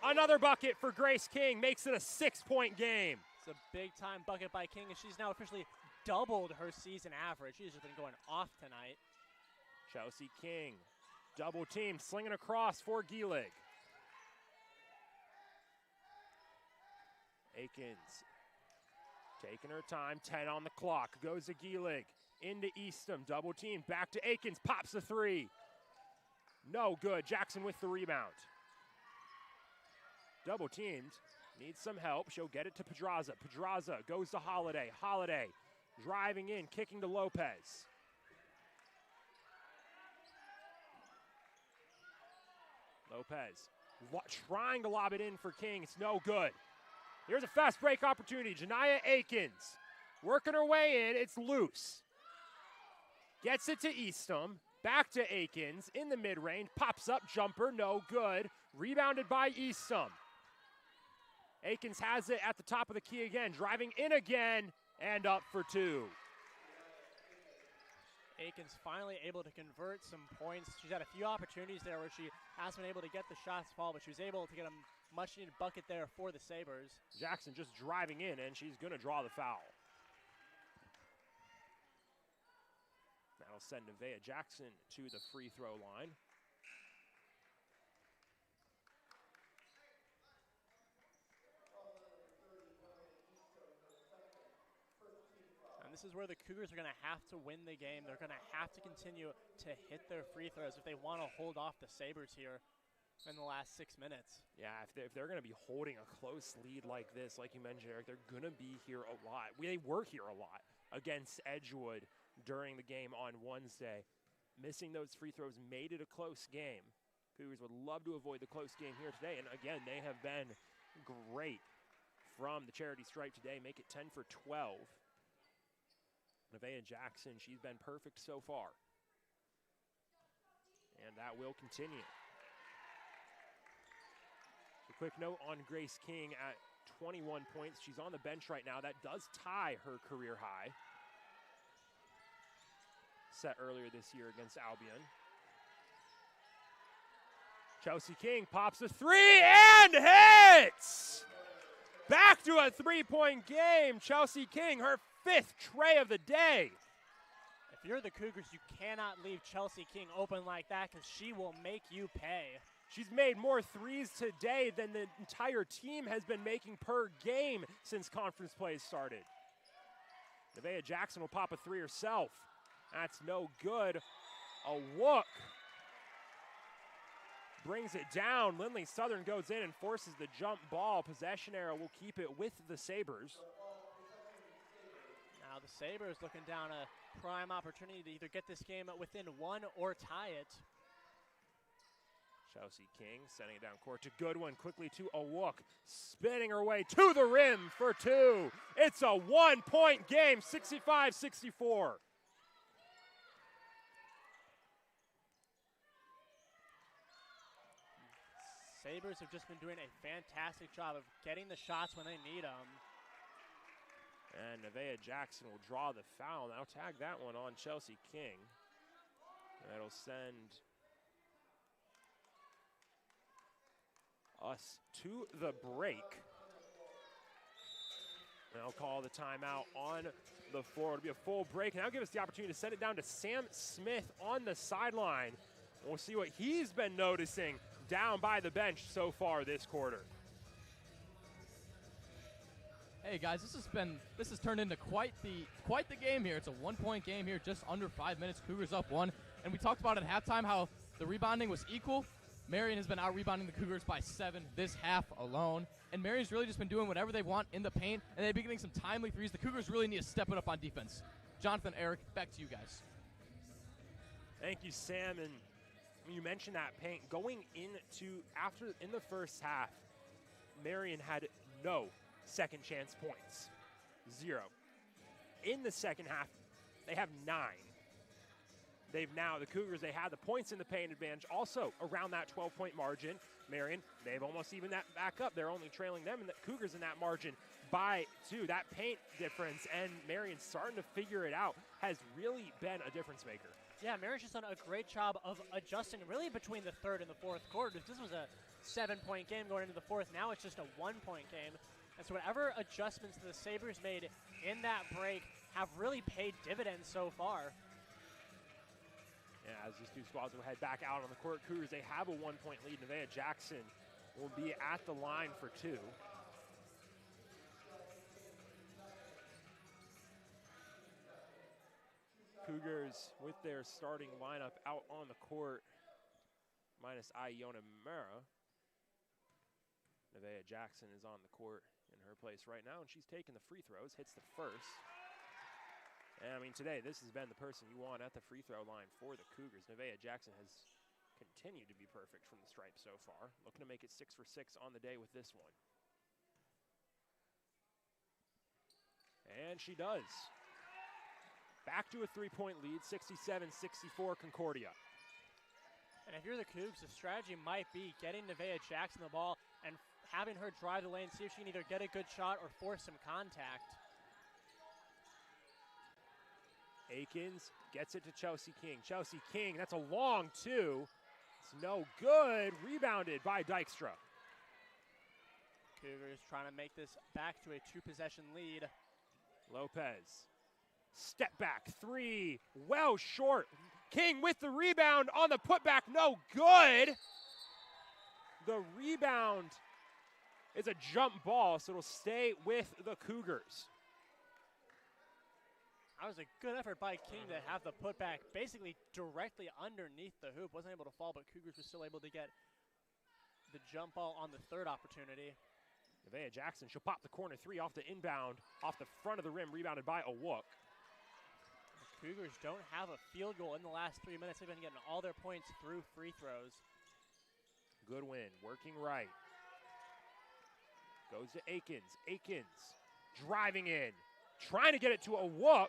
Another bucket for Grace King, makes it a 6-point game. It's a big-time bucket by King, and she's now officially doubled her season average. She's just been going off tonight. Chelsea King, double teamed, slinging across for Gielig. Akins, taking her time, 10 on the clock, goes to Gielig. Into Eastham, double team, back to Akins, pops the three. No good, Jackson with the rebound. Double teamed, needs some help, she'll get it to Pedraza. Pedraza goes to Holiday, Holiday driving in, kicking to Lopez. Lopez trying to lob it in for King, it's no good. Here's a fast break opportunity, Janiyah Akins working her way in, it's loose. Gets it to Eastham, back to Akins, in the mid-range, pops up, jumper, no good. Rebounded by Eastham. Akins has it at the top of the key again, driving in again, and up for two. Akins finally able to convert some points. She's had a few opportunities there where she hasn't been able to get the shots to fall, but she was able to get a much-needed bucket there for the Sabres. Jackson just driving in, and she's going to draw the foul. That'll send Nevaeh Jackson to the free throw line. This is where the Cougars are going to have to win the game. They're going to have to continue to hit their free throws if they want to hold off the Sabres here in the last 6 minutes. Yeah, if they're going to be holding a close lead like this, like you mentioned, Eric, they're going to be here a lot. They were here a lot against Edgewood during the game on Wednesday. Missing those free throws made it a close game. Cougars would love to avoid the close game here today, and again, they have been great from the charity stripe today. Make it 10 for 12. Nevaeh Jackson, she's been perfect so far. And that will continue. A quick note on Grace King at 21 points. She's on the bench right now. That does tie her career high, set earlier this year against Albion. Chelsea King pops a three and hits! Back to a three-point game. Chelsea King, her 5th tray of the day. If you're the Cougars, you cannot leave Chelsea King open like that because she will make you pay. She's made more threes today than the entire team has been making per game since conference play started. Nevaeh Jackson will pop a three herself. That's no good. A look. Brings it down. Lindley Southern goes in and forces the jump ball. Possession arrow will keep it with the Sabres. Now the Sabres looking down a prime opportunity to either get this game within one or tie it. Chelsea King sending it down court to Goodwin, quickly to Awuk, spinning her way to the rim for two. It's a one-point game, 65-64. Sabres have just been doing a fantastic job of getting the shots when they need them. And Nevaeh Jackson will draw the foul. Now tag that one on Chelsea King. That'll send us to the break. And I'll call the timeout on the floor. It'll be a full break. Now give us the opportunity to send it down to Sam Smith on the sideline. We'll see what he's been noticing down by the bench so far this quarter. Hey guys, this has turned into quite the game here. It's a 1-point game here, just under 5 minutes. Cougars up 1, and we talked about at halftime how the rebounding was equal. Marian has been out rebounding the Cougars by 7 this half alone, and Marian's really just been doing whatever they want in the paint, and they've been getting some timely threes. The Cougars really need to step it up on defense. Jonathan, Eric, back to you guys. Thank you, Sam. And you mentioned that paint going in the first half. Marian had no second chance points, 0. In the second half, they have 9. The Cougars, they had the points in the paint advantage, also around that 12-point margin. Marian, they've almost evened that back up. They're only trailing them and the Cougars in that margin by 2. That paint difference, and Marian starting to figure it out, has really been a difference maker. Yeah, Marian's just done a great job of adjusting really between the third and the fourth quarters. This was a 7-point game going into the fourth. Now it's just a 1-point game. And so whatever adjustments the Sabres made in that break have really paid dividends so far. Yeah, as these two squads will head back out on the court, Cougars, they have a 1-point lead. Nevaeh Jackson will be at the line for 2. Cougars with their starting lineup out on the court, minus Iona Mera. Nevaeh Jackson is on the court in her place right now, and she's taking the free throws, hits the first. And I mean, today, this has been the person you want at the free throw line for the Cougars. Nevaeh Jackson has continued to be perfect from the stripe so far. Looking to make it 6 for 6 on the day with this one. And she does. Back to a 3-point lead, 67-64 Concordia. And if you're the Cougs, the strategy might be getting Nevaeh Jackson the ball and having her drive the lane, see if she can either get a good shot or force some contact. Akins gets it to Chelsea King. Chelsea King, that's a long two. It's no good. Rebounded by Dykstra. Cougars trying to make this back to a 2-possession lead. Lopez, step back three, well short. King with the rebound on the putback, no good. The rebound is a jump ball, so it'll stay with the Cougars. That was a good effort by King to have the putback basically directly underneath the hoop. Wasn't able to fall, but Cougars were still able to get the jump ball on the third opportunity. Nevaeh Jackson, she'll pop the corner three off the inbound, off the front of the rim, rebounded by Awuk. The Cougars don't have a field goal in the last 3 minutes. They've been getting all their points through free throws. Goodwin working right. Goes to Akins. Akins driving in. Trying to get it to Awuk.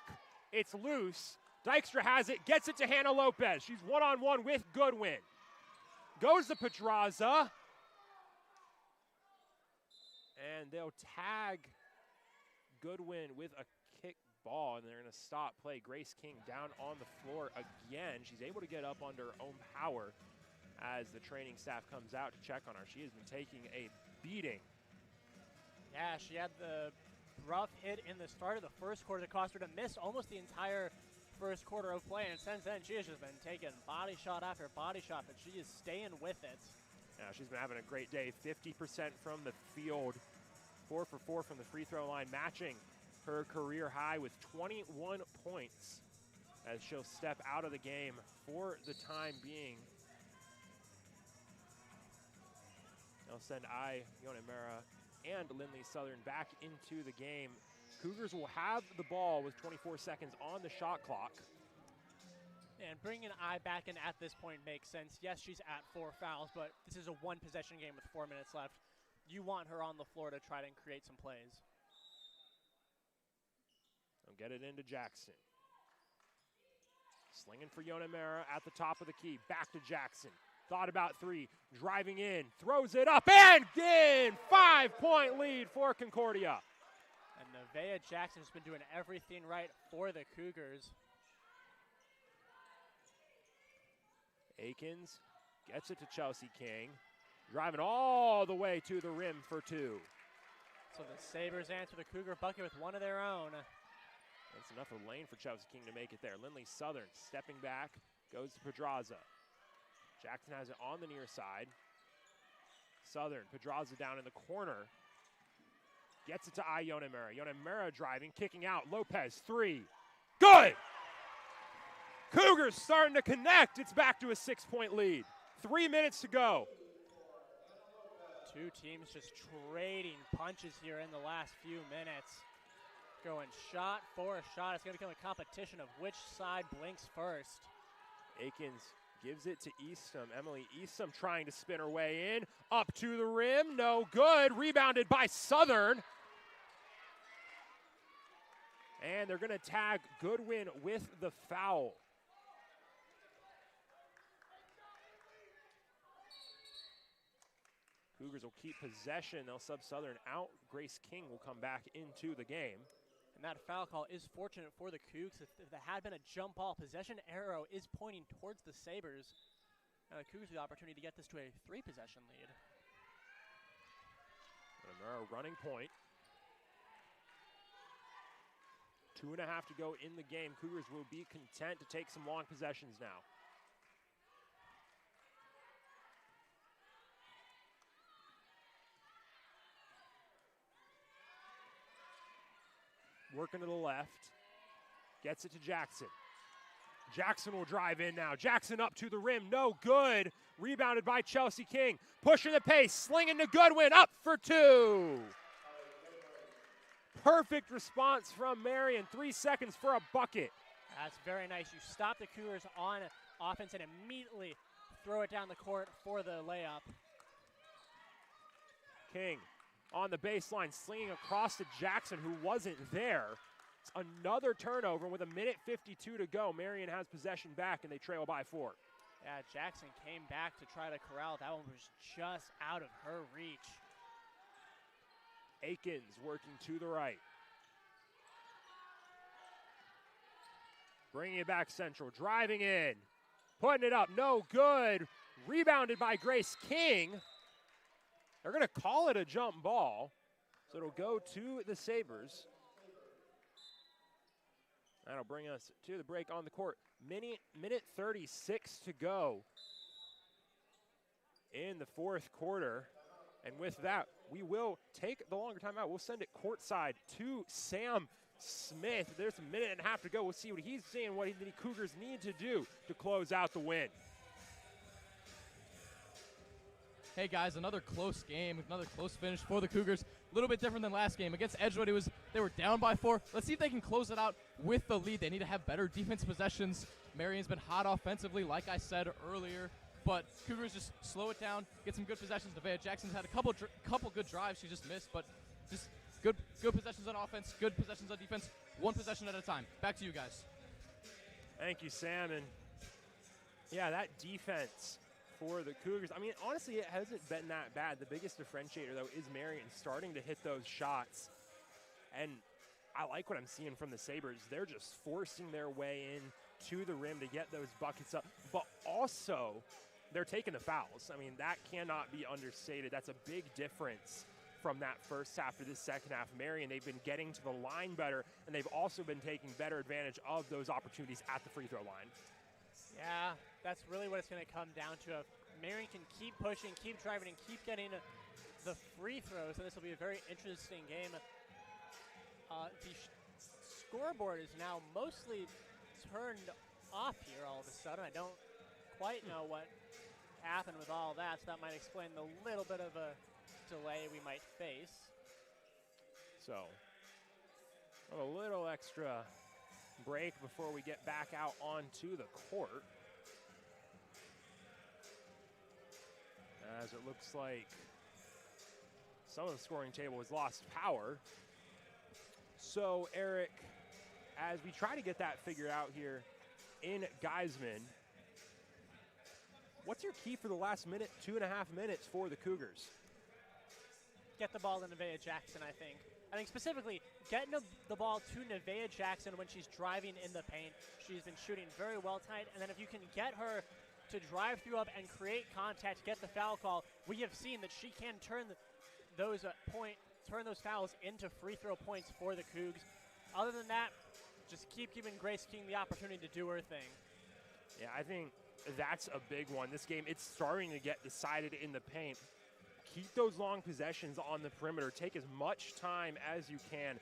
It's loose. Dykstra has it. Gets it to Hannah Lopez. She's one-on-one with Goodwin. Goes to Pedraza. And they'll tag Goodwin with a kick ball, and they're going to stop play. Grace King down on the floor again. She's able to get up under her own power as the training staff comes out to check on her. She has been taking a beating. Yeah, she had the rough hit in the start of the first quarter that caused her to miss almost the entire first quarter of play, and since then she has just been taking body shot after body shot, but she is staying with it. Yeah, she's been having a great day. 50% from the field, 4 for 4 from the free throw line, matching her career high with 21 points as she'll step out of the game for the time being. They'll send Yonemura and Lindley Southern back into the game. Cougars will have the ball with 24 seconds on the shot clock. And bringing I back in at this point makes sense. Yes, she's at 4 fouls, but this is a 1-possession game with 4 minutes left. You want her on the floor to try to create some plays. They'll get it into Jackson. Slinging for Yonemura at the top of the key. Back to Jackson. Thought about three. Driving in. Throws it up and in. 5-point lead for Concordia. And Nevaeh Jackson has been doing everything right for the Cougars. Akins gets it to Chelsea King. Driving all the way to the rim for two. So the Sabres answer the Cougar bucket with one of their own. That's enough of lane for Chelsea King to make it there. Lindley Southern stepping back, goes to Pedraza. Jackson has it on the near side. Southern, Pedraza down in the corner. Gets it to Yonemura. Yonemura driving, kicking out. Lopez, three. Good! Cougars starting to connect. It's back to a 6-point lead. 3 minutes to go. Two teams just trading punches here in the last few minutes. Going shot for shot. It's going to become a competition of which side blinks first. Akins gives it to Eastham. Emily Eastham trying to spin her way in. Up to the rim. No good. Rebounded by Southern. And they're going to tag Goodwin with the foul. Cougars will keep possession. They'll sub Southern out. Grace King will come back into the game. And that foul call is fortunate for the Cougs. If there had been a jump ball, possession arrow is pointing towards the Sabres. And the Cougs have the opportunity to get this to a 3-possession lead. Yonemura running point. 2.5 to go in the game. Cougars will be content to take some long possessions now. Working to the left. Gets it to Jackson. Jackson will drive in now. Jackson up to the rim. No good. Rebounded by Chelsea King. Pushing the pace. Slinging to Goodwin. Up for two. Perfect response from Marian. 3 seconds for a bucket. That's very nice. You stop the Cougars on offense and immediately throw it down the court for the layup. King on the baseline, slinging across to Jackson, who wasn't there. It's another turnover with 1:52 to go. Marian has possession back, and they trail by 4. Yeah, Jackson came back to try to corral. That one was just out of her reach. Akins working to the right. Bringing it back central, driving in, putting it up, no good. Rebounded by Grace King. They're going to call it a jump ball, so it'll go to the Sabres. That'll bring us to the break on the court. Minute 36 to go in the fourth quarter. And with that, we will take the longer timeout. We'll send it courtside to Sam Smith. There's a minute and a half to go. We'll see what he's seeing, what the Cougars need to do to close out the win. Hey guys, another close game, another close finish for the Cougars. A little bit different than last game. Against Edgewood, they were down by 4. Let's see if they can close it out with the lead. They need to have better defense possessions. Marian's been hot offensively, like I said earlier. But Cougars just slow it down, get some good possessions. Nevaeh Jackson's had a couple good drives she just missed, but just good possessions on offense, good possessions on defense, one possession at a time. Back to you guys. Thank you, Sam. And yeah, that defense for the Cougars, I mean, honestly, it hasn't been that bad. The biggest differentiator, though, is Marian starting to hit those shots. And I like what I'm seeing from the Sabres. They're just forcing their way in to the rim to get those buckets up. But also, they're taking the fouls. I mean, that cannot be understated. That's a big difference from that first half to this second half. Marian, they've been getting to the line better, and they've also been taking better advantage of those opportunities at the free throw line. Yeah, that's really what it's going to come down to. If Marian can keep pushing, keep driving, and keep getting the free throws, and this will be a very interesting game. The scoreboard is now mostly turned off here all of a sudden. I don't quite know what happened with all that, so that might explain the little bit of a delay we might face. So, a little extra break before we get back out onto the court. As it looks like some of the scoring table has lost power. So, Eric, as we try to get that figured out here in Geisman, what's your key for the last minute, 2.5 minutes for the Cougars? Get the ball to Nevaeh Jackson, I think. I think specifically getting the ball to Nevaeh Jackson when she's driving in the paint. She's been shooting very well tonight, and then if you can get her to drive through up and create contact, get the foul call, we have seen that she can turn those fouls into free throw points for the Cougs. Other than that, just keep giving Grace King the opportunity to do her thing. Yeah, I think that's a big one. This game, it's starting to get decided in the paint. Keep those long possessions on the perimeter. Take as much time as you can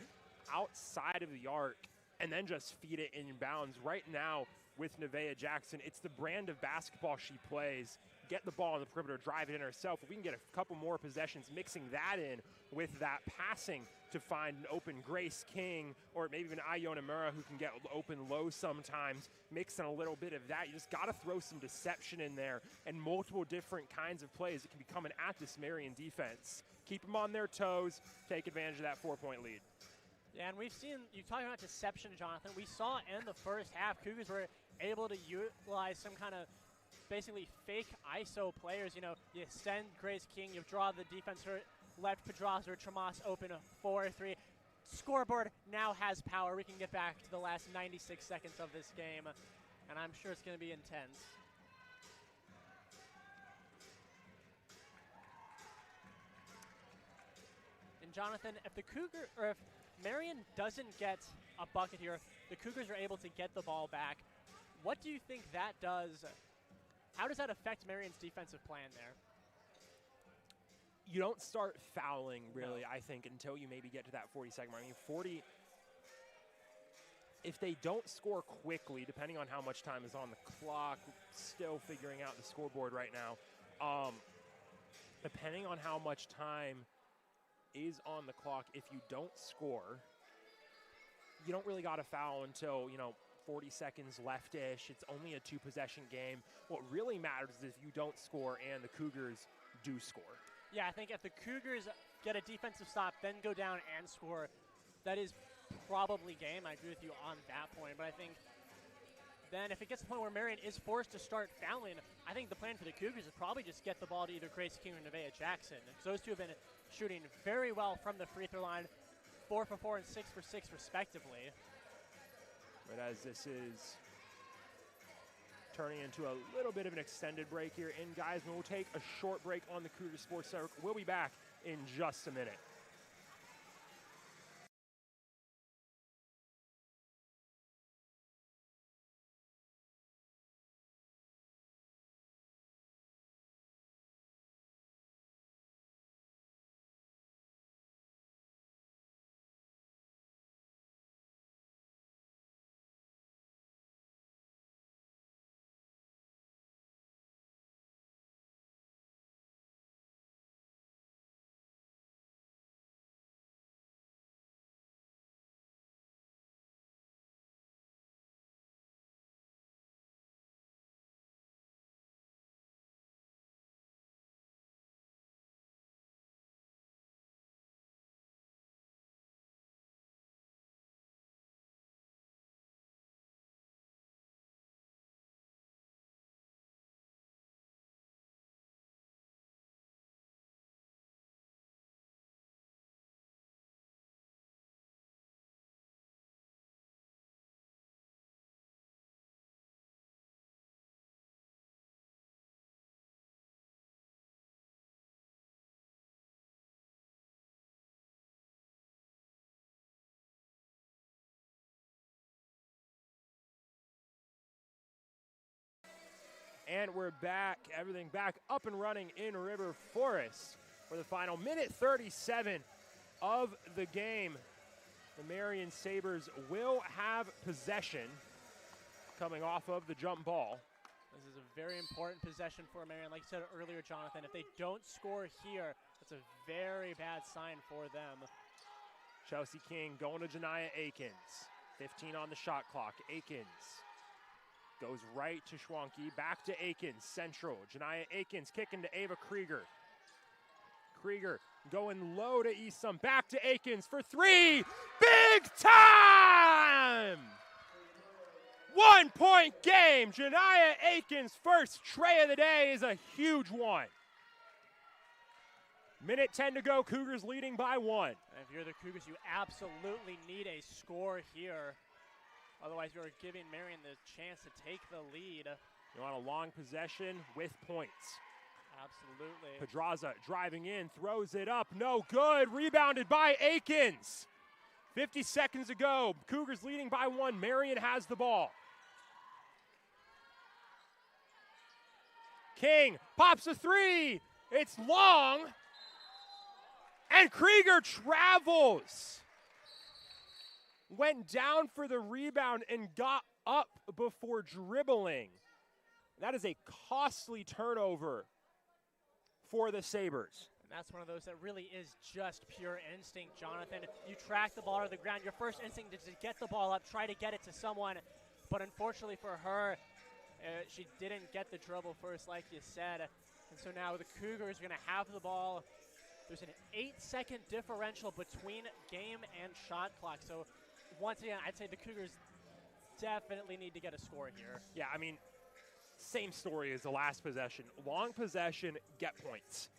outside of the arc, and then just feed it in bounds. Right now, with Nevaeh Jackson, it's the brand of basketball she plays. Get the ball on the perimeter, drive it in herself. If we can get a couple more possessions, mixing that in with that passing to find an open Grace King, or maybe even Iona Mura, who can get open low sometimes, mixing a little bit of that. You just got to throw some deception in there and multiple different kinds of plays that can be coming at this Marian defense. Keep them on their toes, take advantage of that 4-point lead. Yeah, and we've seen, you talking about deception, Jonathan. We saw in the first half, Cougars were able to utilize some kind of basically fake ISO players. You know, you send Grace King, you draw the defense, her left Pedraza or Tramas open a 4-3. Scoreboard now has power. We can get back to the last 96 seconds of this game, and I'm sure it's going to be intense. And Jonathan, if if Marian doesn't get a bucket here, the Cougars are able to get the ball back. What do you think that does? How does that affect Marian's defensive plan there? You don't start fouling, really, no. I think, until you maybe get to that 40-second mark. I mean, 40, if they don't score quickly, depending on how much time is on the clock, still figuring out the scoreboard right now, depending on how much time is on the clock, if you don't score, you don't really got to foul until, 40 seconds left-ish. It's only a 2-possession game. What really matters is if you don't score and the Cougars do score. Yeah, I think if the Cougars get a defensive stop, then go down and score, that is probably game. I agree with you on that point, but I think then if it gets to the point where Marian is forced to start fouling, I think the plan for the Cougars is probably just get the ball to either Grace King or Nevaeh Jackson. Because those two have been shooting very well from the free throw line, 4 for 4 and 6 for 6 respectively. But as this is turning into a little bit of an extended break here, and guys, we'll take a short break on the Cougar Sports Network. We'll be back in just a minute. And we're back, everything back up and running in River Forest for the final minute 37 of the game. The Marian Sabres will have possession coming off of the jump ball. This is a very important possession for Marian. Like you said earlier, Jonathan, if they don't score here, that's a very bad sign for them. Chelsea King going to Janiyah Akins. 15 on the shot clock. Akins goes right to Schwanke, back to Akins, central. Janiyah Akins kicking to Ava Krieger. Krieger going low to Eastham, back to Akins for three. Big time! 1 point game. Janiyah Akins' first tray of the day is a huge one. Minute 10 to go, Cougars leading by 1. And if you're the Cougars, you absolutely need a score here. Otherwise, you're giving Marian the chance to take the lead. You want a long possession with points. Absolutely. Pedraza driving in, throws it up, no good. Rebounded by Akins. 50 seconds to go. Cougars leading by 1. Marian has the ball. King pops a three. It's long. And Krieger travels. Went down for the rebound and got up before dribbling. That is a costly turnover for the Sabres. And that's one of those that really is just pure instinct, Jonathan. You track the ball to the ground. Your first instinct is to get the ball up, try to get it to someone. But unfortunately for her, she didn't get the dribble first, like you said. And so now the Cougars are going to have the ball. There's an 8-second differential between game and shot clock. So once again, I'd say the Cougars definitely need to get a score here. Yeah, I mean, same story as the last possession. Long possession, get points.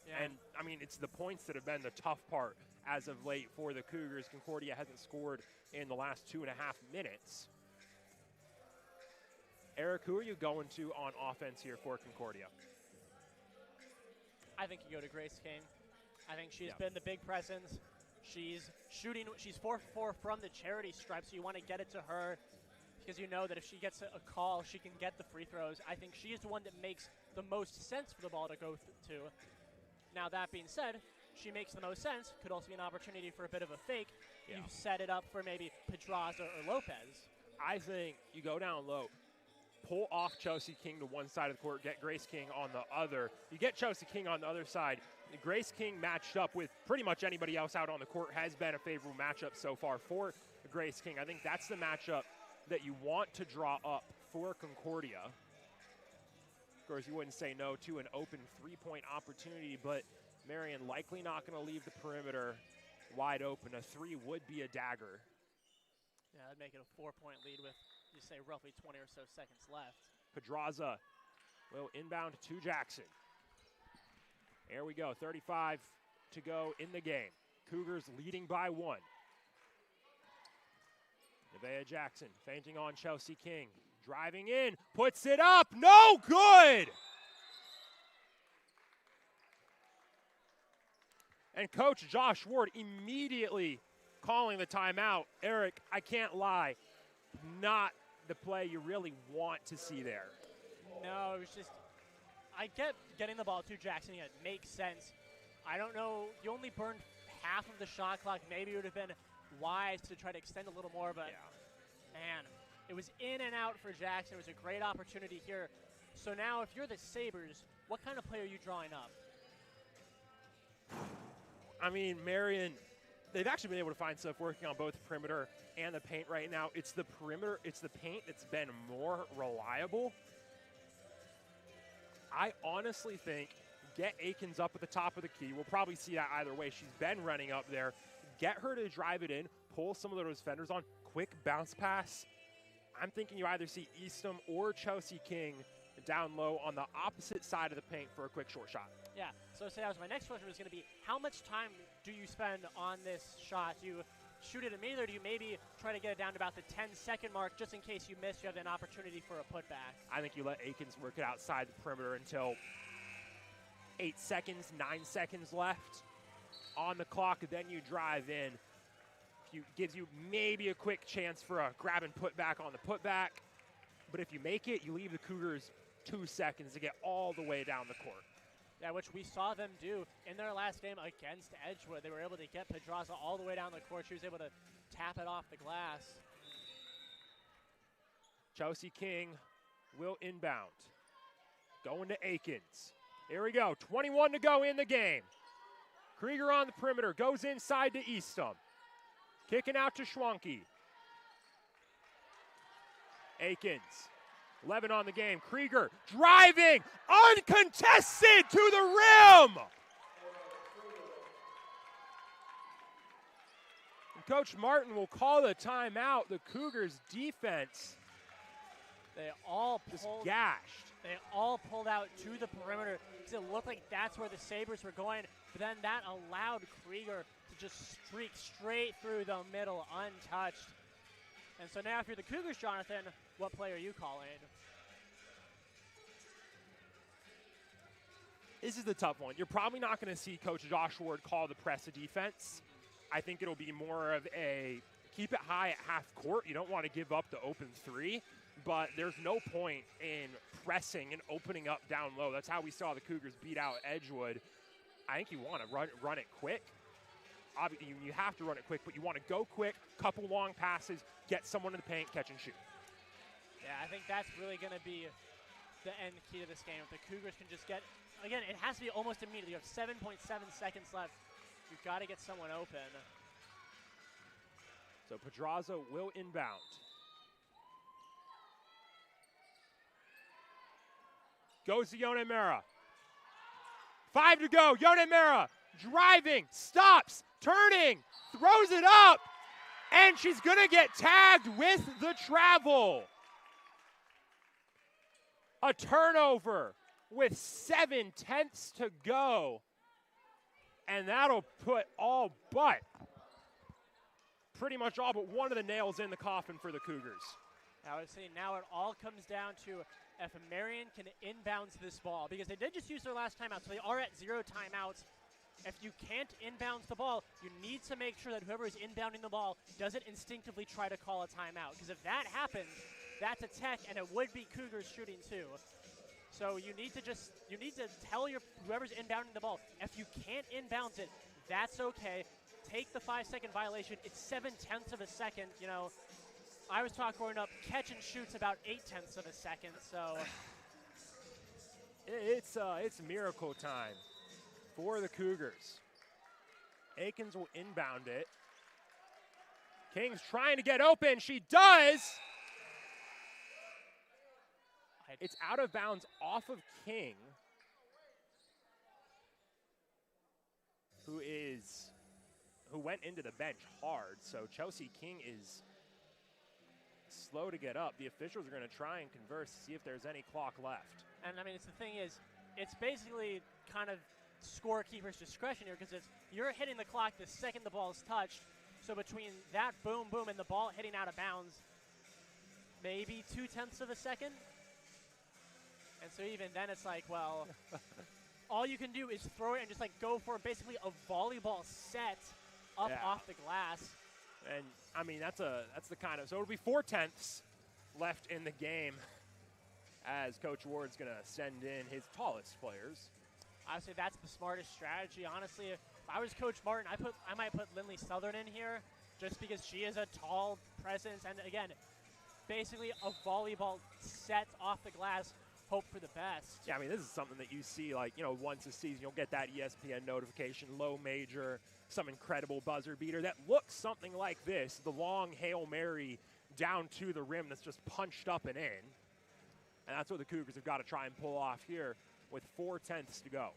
Yeah. And, I mean, it's the points that have been the tough part as of late for the Cougars. Concordia hasn't scored in the last 2.5 minutes. Eric, who are you going to on offense here for Concordia? I think you go to Grace King. I think she's been the big presence. She's shooting, she's 4 for 4 from the charity stripe, so you want to get it to her because you know that if she gets a call, she can get the free throws. I think she is the one that makes the most sense for the ball to go to. Now, that being said, she makes the most sense. Could also be an opportunity for a bit of a fake. Yeah. You set it up for maybe Pedraza or Lopez. I think you go down low. Pull off Chelsea King to one side of the court, get Grace King on the other. You get Chelsea King on the other side. Grace King matched up with pretty much anybody else out on the court has been a favorable matchup so far for Grace King. I think that's the matchup that you want to draw up for Concordia. Of course, you wouldn't say no to an open three-point opportunity, but Marian likely not going to leave the perimeter wide open. A three would be a dagger. Yeah, I'd make it a 4-point lead with you say roughly 20 or so seconds left. Pedraza will inbound to Jackson. There we go, 35 to go in the game. Cougars leading by 1. Nevaeh Jackson feinting on Chelsea King. Driving in, puts it up, no good! And Coach Josh Ward immediately calling the timeout. Eric, I can't lie, not the play you really want to see there. No, it was just, I get getting the ball to Jackson, it makes sense. I don't know, you only burned half of the shot clock. Maybe it would have been wise to try to extend a little more, but man, it was in and out for Jackson. It was a great opportunity here. So now if you're the Sabres, what kind of play are you drawing up? I mean, Marian, they've actually been able to find stuff working on both perimeter and the paint right now. It's the perimeter, it's the paint that's been more reliable. I honestly think get Aikens up at the top of the key. We'll probably see that either way. She's been running up there. Get her to drive it in, pull some of those defenders on, quick bounce pass. I'm thinking you either see Eastham or Chelsea King down low on the opposite side of the paint for a quick short shot. Yeah, so that was my next question was going to be, how much time do you spend on this shot? Do you shoot it immediately, or do you maybe try to get it down to about the 10-second mark just in case you miss, you have an opportunity for a putback? I think you let Aikens work it outside the perimeter until 8 seconds, 9 seconds left on the clock, then you drive in. Gives you maybe a quick chance for a grab and put back on the putback. But if you make it, you leave the Cougars 2 seconds to get all the way down the court. Yeah, which we saw them do in their last game against Edgewood. They were able to get Pedraza all the way down the court. She was able to tap it off the glass. Chelsea King will inbound. Going to Aikens. Here we go, 21 to go in the game. Krieger on the perimeter, goes inside to Eastham. Kicking out to Schwanke. Aikens, 11 on the game. Krieger driving, uncontested to the rim. And Coach Martin will call the timeout. The Cougars defense They all just pulled, gashed. they all pulled out to the perimeter because it looked like that's where the Sabres were going, but then that allowed Krieger to just streak straight through the middle untouched. And so now if you're the Cougars, Jonathan, what play are you calling? This is the tough one. You're probably not going to see Coach Josh Ward call the press a defense. I think it'll be more of a keep it high at half court. You don't want to give up the open three, but there's no point in pressing and opening up down low. That's how we saw the Cougars beat out Edgewood. I think you want to run it quick. Obviously, you have to run it quick, but you want to go quick, couple long passes, get someone in the paint, catch and shoot. Yeah, I think that's really going to be the end key to this game. If the Cougars can just get, again, it has to be almost immediately. You have 7.7 seconds left. You've got to get someone open. So Pedraza will inbound. Goes to Yone Mera. 5 to go. Yone Mera driving, stops, turning, throws it up, and she's going to get tagged with the travel. A turnover with 7/10 to go. And that'll put pretty much all but one of the nails in the coffin for the Cougars. I would say now it all comes down to if Marian can inbounds this ball, because they did just use their last timeout, so they are at 0 timeouts. If you can't inbounds the ball, you need to make sure that whoever is inbounding the ball doesn't instinctively try to call a timeout, because if that happens, that's a tech, and it would be Cougars shooting too. So you need to tell whoever's inbounding the ball, if you can't inbounds it, that's okay. Take the 5-second violation. It's 7/10 of a second. You know, I was taught growing up, catch and shoot's about 0.8 of a second. So it's miracle time for the Cougars. Aikens will inbound it. King's trying to get open. She does. It's out of bounds off of King, who went into the bench hard. So Chelsea King is slow to get up. The officials are going to try and converse to see if there's any clock left. And I mean, it's the thing is, it's basically kind of scorekeeper's discretion here because you're hitting the clock the second the ball is touched. So between that boom, boom, and the ball hitting out of bounds, maybe 0.2 of a second. And so even then it's like, well, all you can do is throw it and just like go for basically a volleyball set up off the glass. And I mean, that's the kind of, so it'll be 0.4 left in the game as Coach Ward's going to send in his tallest players. I would say that's the smartest strategy. Honestly, if I was Coach Martin, I might put Lindley Southern in here just because she is a tall presence. And again, basically a volleyball set off the glass, hope for the best. Yeah, I mean, this is something that you see, like, you know, once a season, you'll get that ESPN notification, low major, some incredible buzzer beater that looks something like this, the long Hail Mary down to the rim that's just punched up and in. And that's what the Cougars have got to try and pull off here with 0.4 to go.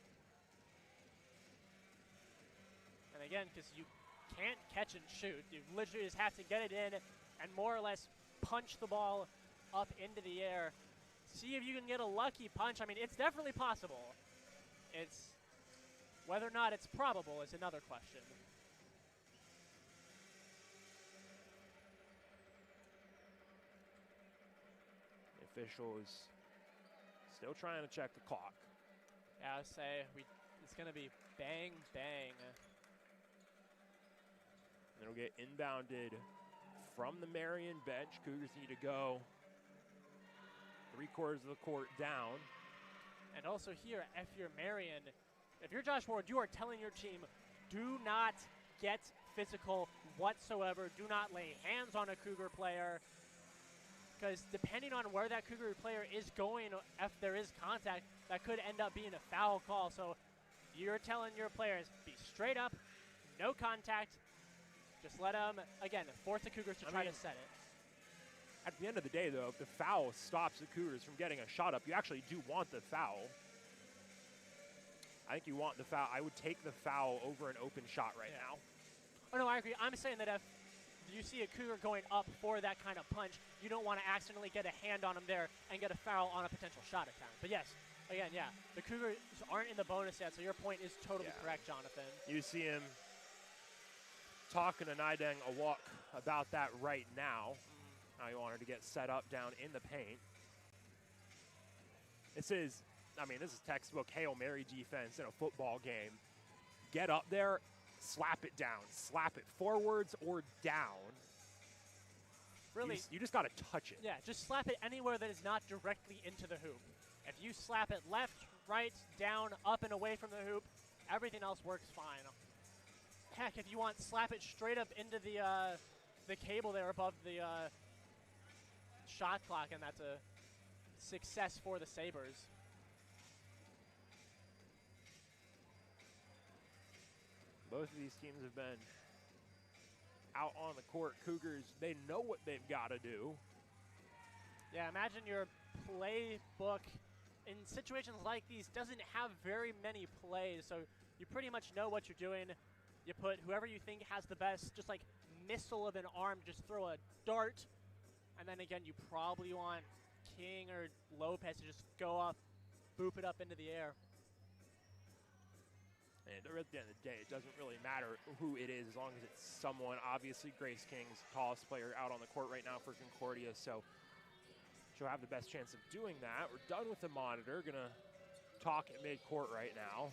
And again, because you can't catch and shoot, you literally just have to get it in and more or less punch the ball up into the air. See if you can get a lucky punch. I mean, it's definitely possible. It's whether or not it's probable is another question. The official is still trying to check the clock. Yeah, I would say it's going to be bang, bang. And it'll get inbounded from the Marian bench. Cougars need to go 3/4 of the court down. And also here, if you're Marian, if you're Josh Ward, you are telling your team, do not get physical whatsoever. Do not lay hands on a Cougar player. Because depending on where that Cougar player is going, if there is contact, that could end up being a foul call. So you're telling your players, be straight up, no contact. Just let them, again, force the Cougars to try to set it. At the end of the day, though, if the foul stops the Cougars from getting a shot up, you actually do want the foul. I think you want the foul. I would take the foul over an open shot right now. Oh, no, I agree. I'm saying that if you see a Cougar going up for that kind of punch, you don't want to accidentally get a hand on him there and get a foul on a potential shot attempt. But yes, again, yeah, the Cougars aren't in the bonus yet, so your point is totally correct, Jonathan. You see him talking to Nideng Awok about that right now. Now you want her to get set up down in the paint. This is textbook Hail Mary defense in a football game. Get up there, slap it down, slap it forwards or down. Really, you just got to touch it. Yeah, just slap it anywhere that is not directly into the hoop. If you slap it left, right, down, up, and away from the hoop, everything else works fine. Heck, if you want, slap it straight up into the cable there above the shot clock, and that's a success for the Sabres. Both of these teams have been out on the court. Cougars, they know what they've got to do. Yeah, imagine your playbook in situations like these doesn't have very many plays, so you pretty much know what you're doing. You put whoever you think has the best, just like missile of an arm, just throw a dart. And then again, you probably want King or Lopez to just go up, boop it up into the air. And at the end of the day, it doesn't really matter who it is as long as it's someone. Obviously, Grace King's tallest player out on the court right now for Concordia, so she'll have the best chance of doing that. We're done with the monitor. Going to talk at midcourt right now.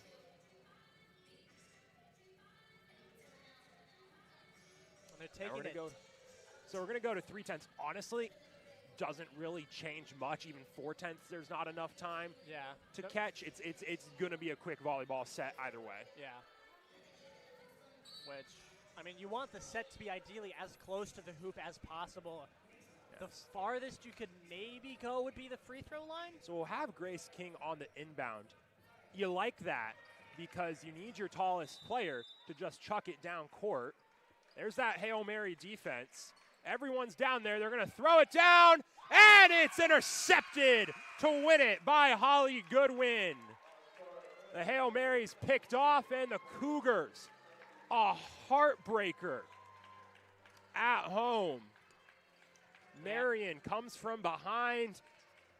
And they're taking it. So we're going to go to 3/10. Honestly, doesn't really change much. Even 4/10, there's not enough time to catch. It's going to be a quick volleyball set either way. Yeah. Which, I mean, you want the set to be ideally as close to the hoop as possible. Yes. The farthest you could maybe go would be the free throw line. So we'll have Grace King on the inbound. You like that because you need your tallest player to just chuck it down court. There's that Hail Mary defense. Everyone's down there. They're going to throw it down, and it's intercepted to win it by Holly Goodwin. The Hail Mary's picked off, and the Cougars, a heartbreaker at home. Marian comes from behind.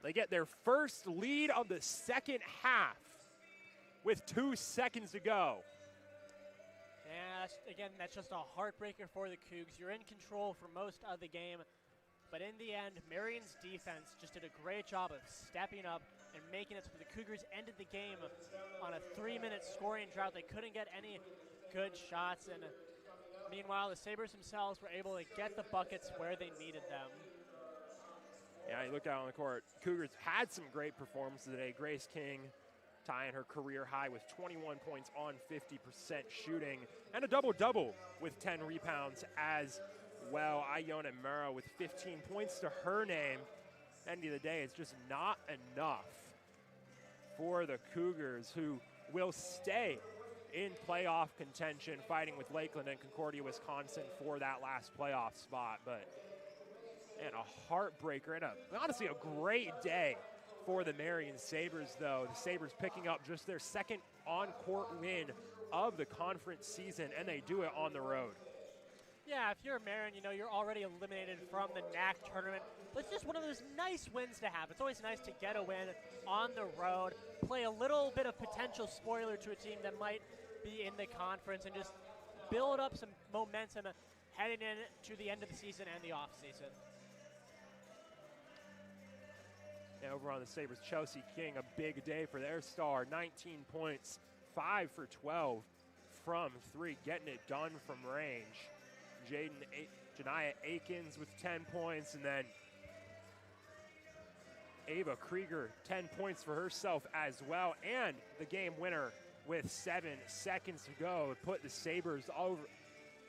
They get their first lead of the second half with 2 seconds to go. Yeah, again, that's just a heartbreaker for the Cougs. You're in control for most of the game, but in the end, Marian's defense just did a great job of stepping up and making it so the Cougars ended the game on a 3-minute scoring drought. They couldn't get any good shots, and meanwhile, the Sabres themselves were able to get the buckets where they needed them. Yeah, you look out on the court. Cougars had some great performances today. Grace King tying her career high with 21 points on 50% shooting, and a double-double with 10 rebounds as well. Iona Murrow with 15 points to her name. End of the day, it's just not enough for the Cougars, who will stay in playoff contention, fighting with Lakeland and Concordia, Wisconsin for that last playoff spot. But, and a heartbreaker, and honestly a great day for the Marian Sabres, though. The Sabres picking up just their second on-court win of the conference season, and they do it on the road. Yeah, if you're Marian, you know you're already eliminated from the NAC tournament. But it's just one of those nice wins to have. It's always nice to get a win on the road, play a little bit of potential spoiler to a team that might be in the conference, and just build up some momentum heading into the end of the season and the offseason. Yeah, over on the Sabres, Chelsea King, a big day for their star. 19 points, 5 for 12 from 3, getting it done from range. Janiah Akins with 10 points, and then Ava Krieger, 10 points for herself as well, and the game winner with 7 seconds to go to put the Sabres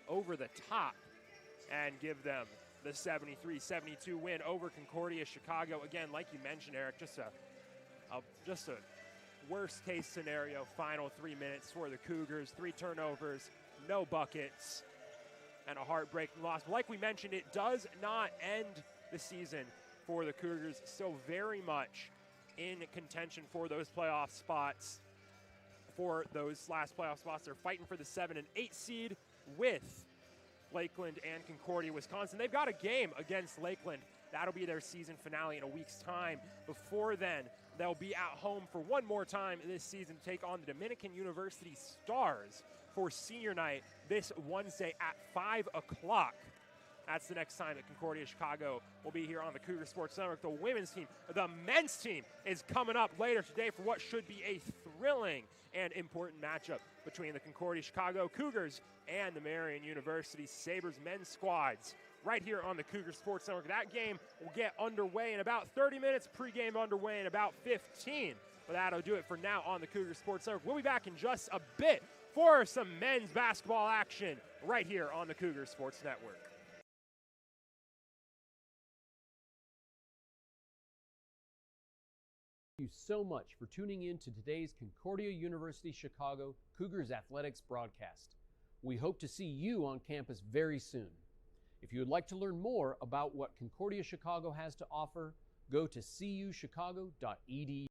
over the top and give them the 73-72 win over Concordia Chicago. Again, like you mentioned, Eric, just a worst-case scenario final 3 minutes for the Cougars. 3 turnovers, no buckets, and a heartbreaking loss. But like we mentioned, it does not end the season for the Cougars. Still very much in contention for those playoff spots. For those last playoff spots, they're fighting for the 7 and 8 seed with Lakeland and Concordia, Wisconsin. They've got a game against Lakeland. That'll be their season finale in a week's time. Before then, they'll be at home for one more time this season to take on the Dominican University Stars for senior night this Wednesday at 5 o'clock. That's the next time that Concordia Chicago will be here on the Cougar Sports Network. The women's team, the men's team is coming up later today for what should be a thrilling and important matchup between the Concordia Chicago Cougars and the Marian University Sabres men's squads right here on the Cougar Sports Network. That game will get underway in about 30 minutes, pregame underway in about 15. But that'll do it for now on the Cougar Sports Network. We'll be back in just a bit for some men's basketball action right here on the Cougar Sports Network. Thank you so much for tuning in to today's Concordia University Chicago Cougars Athletics broadcast. We hope to see you on campus very soon. If you would like to learn more about what Concordia Chicago has to offer, go to cuchicago.edu.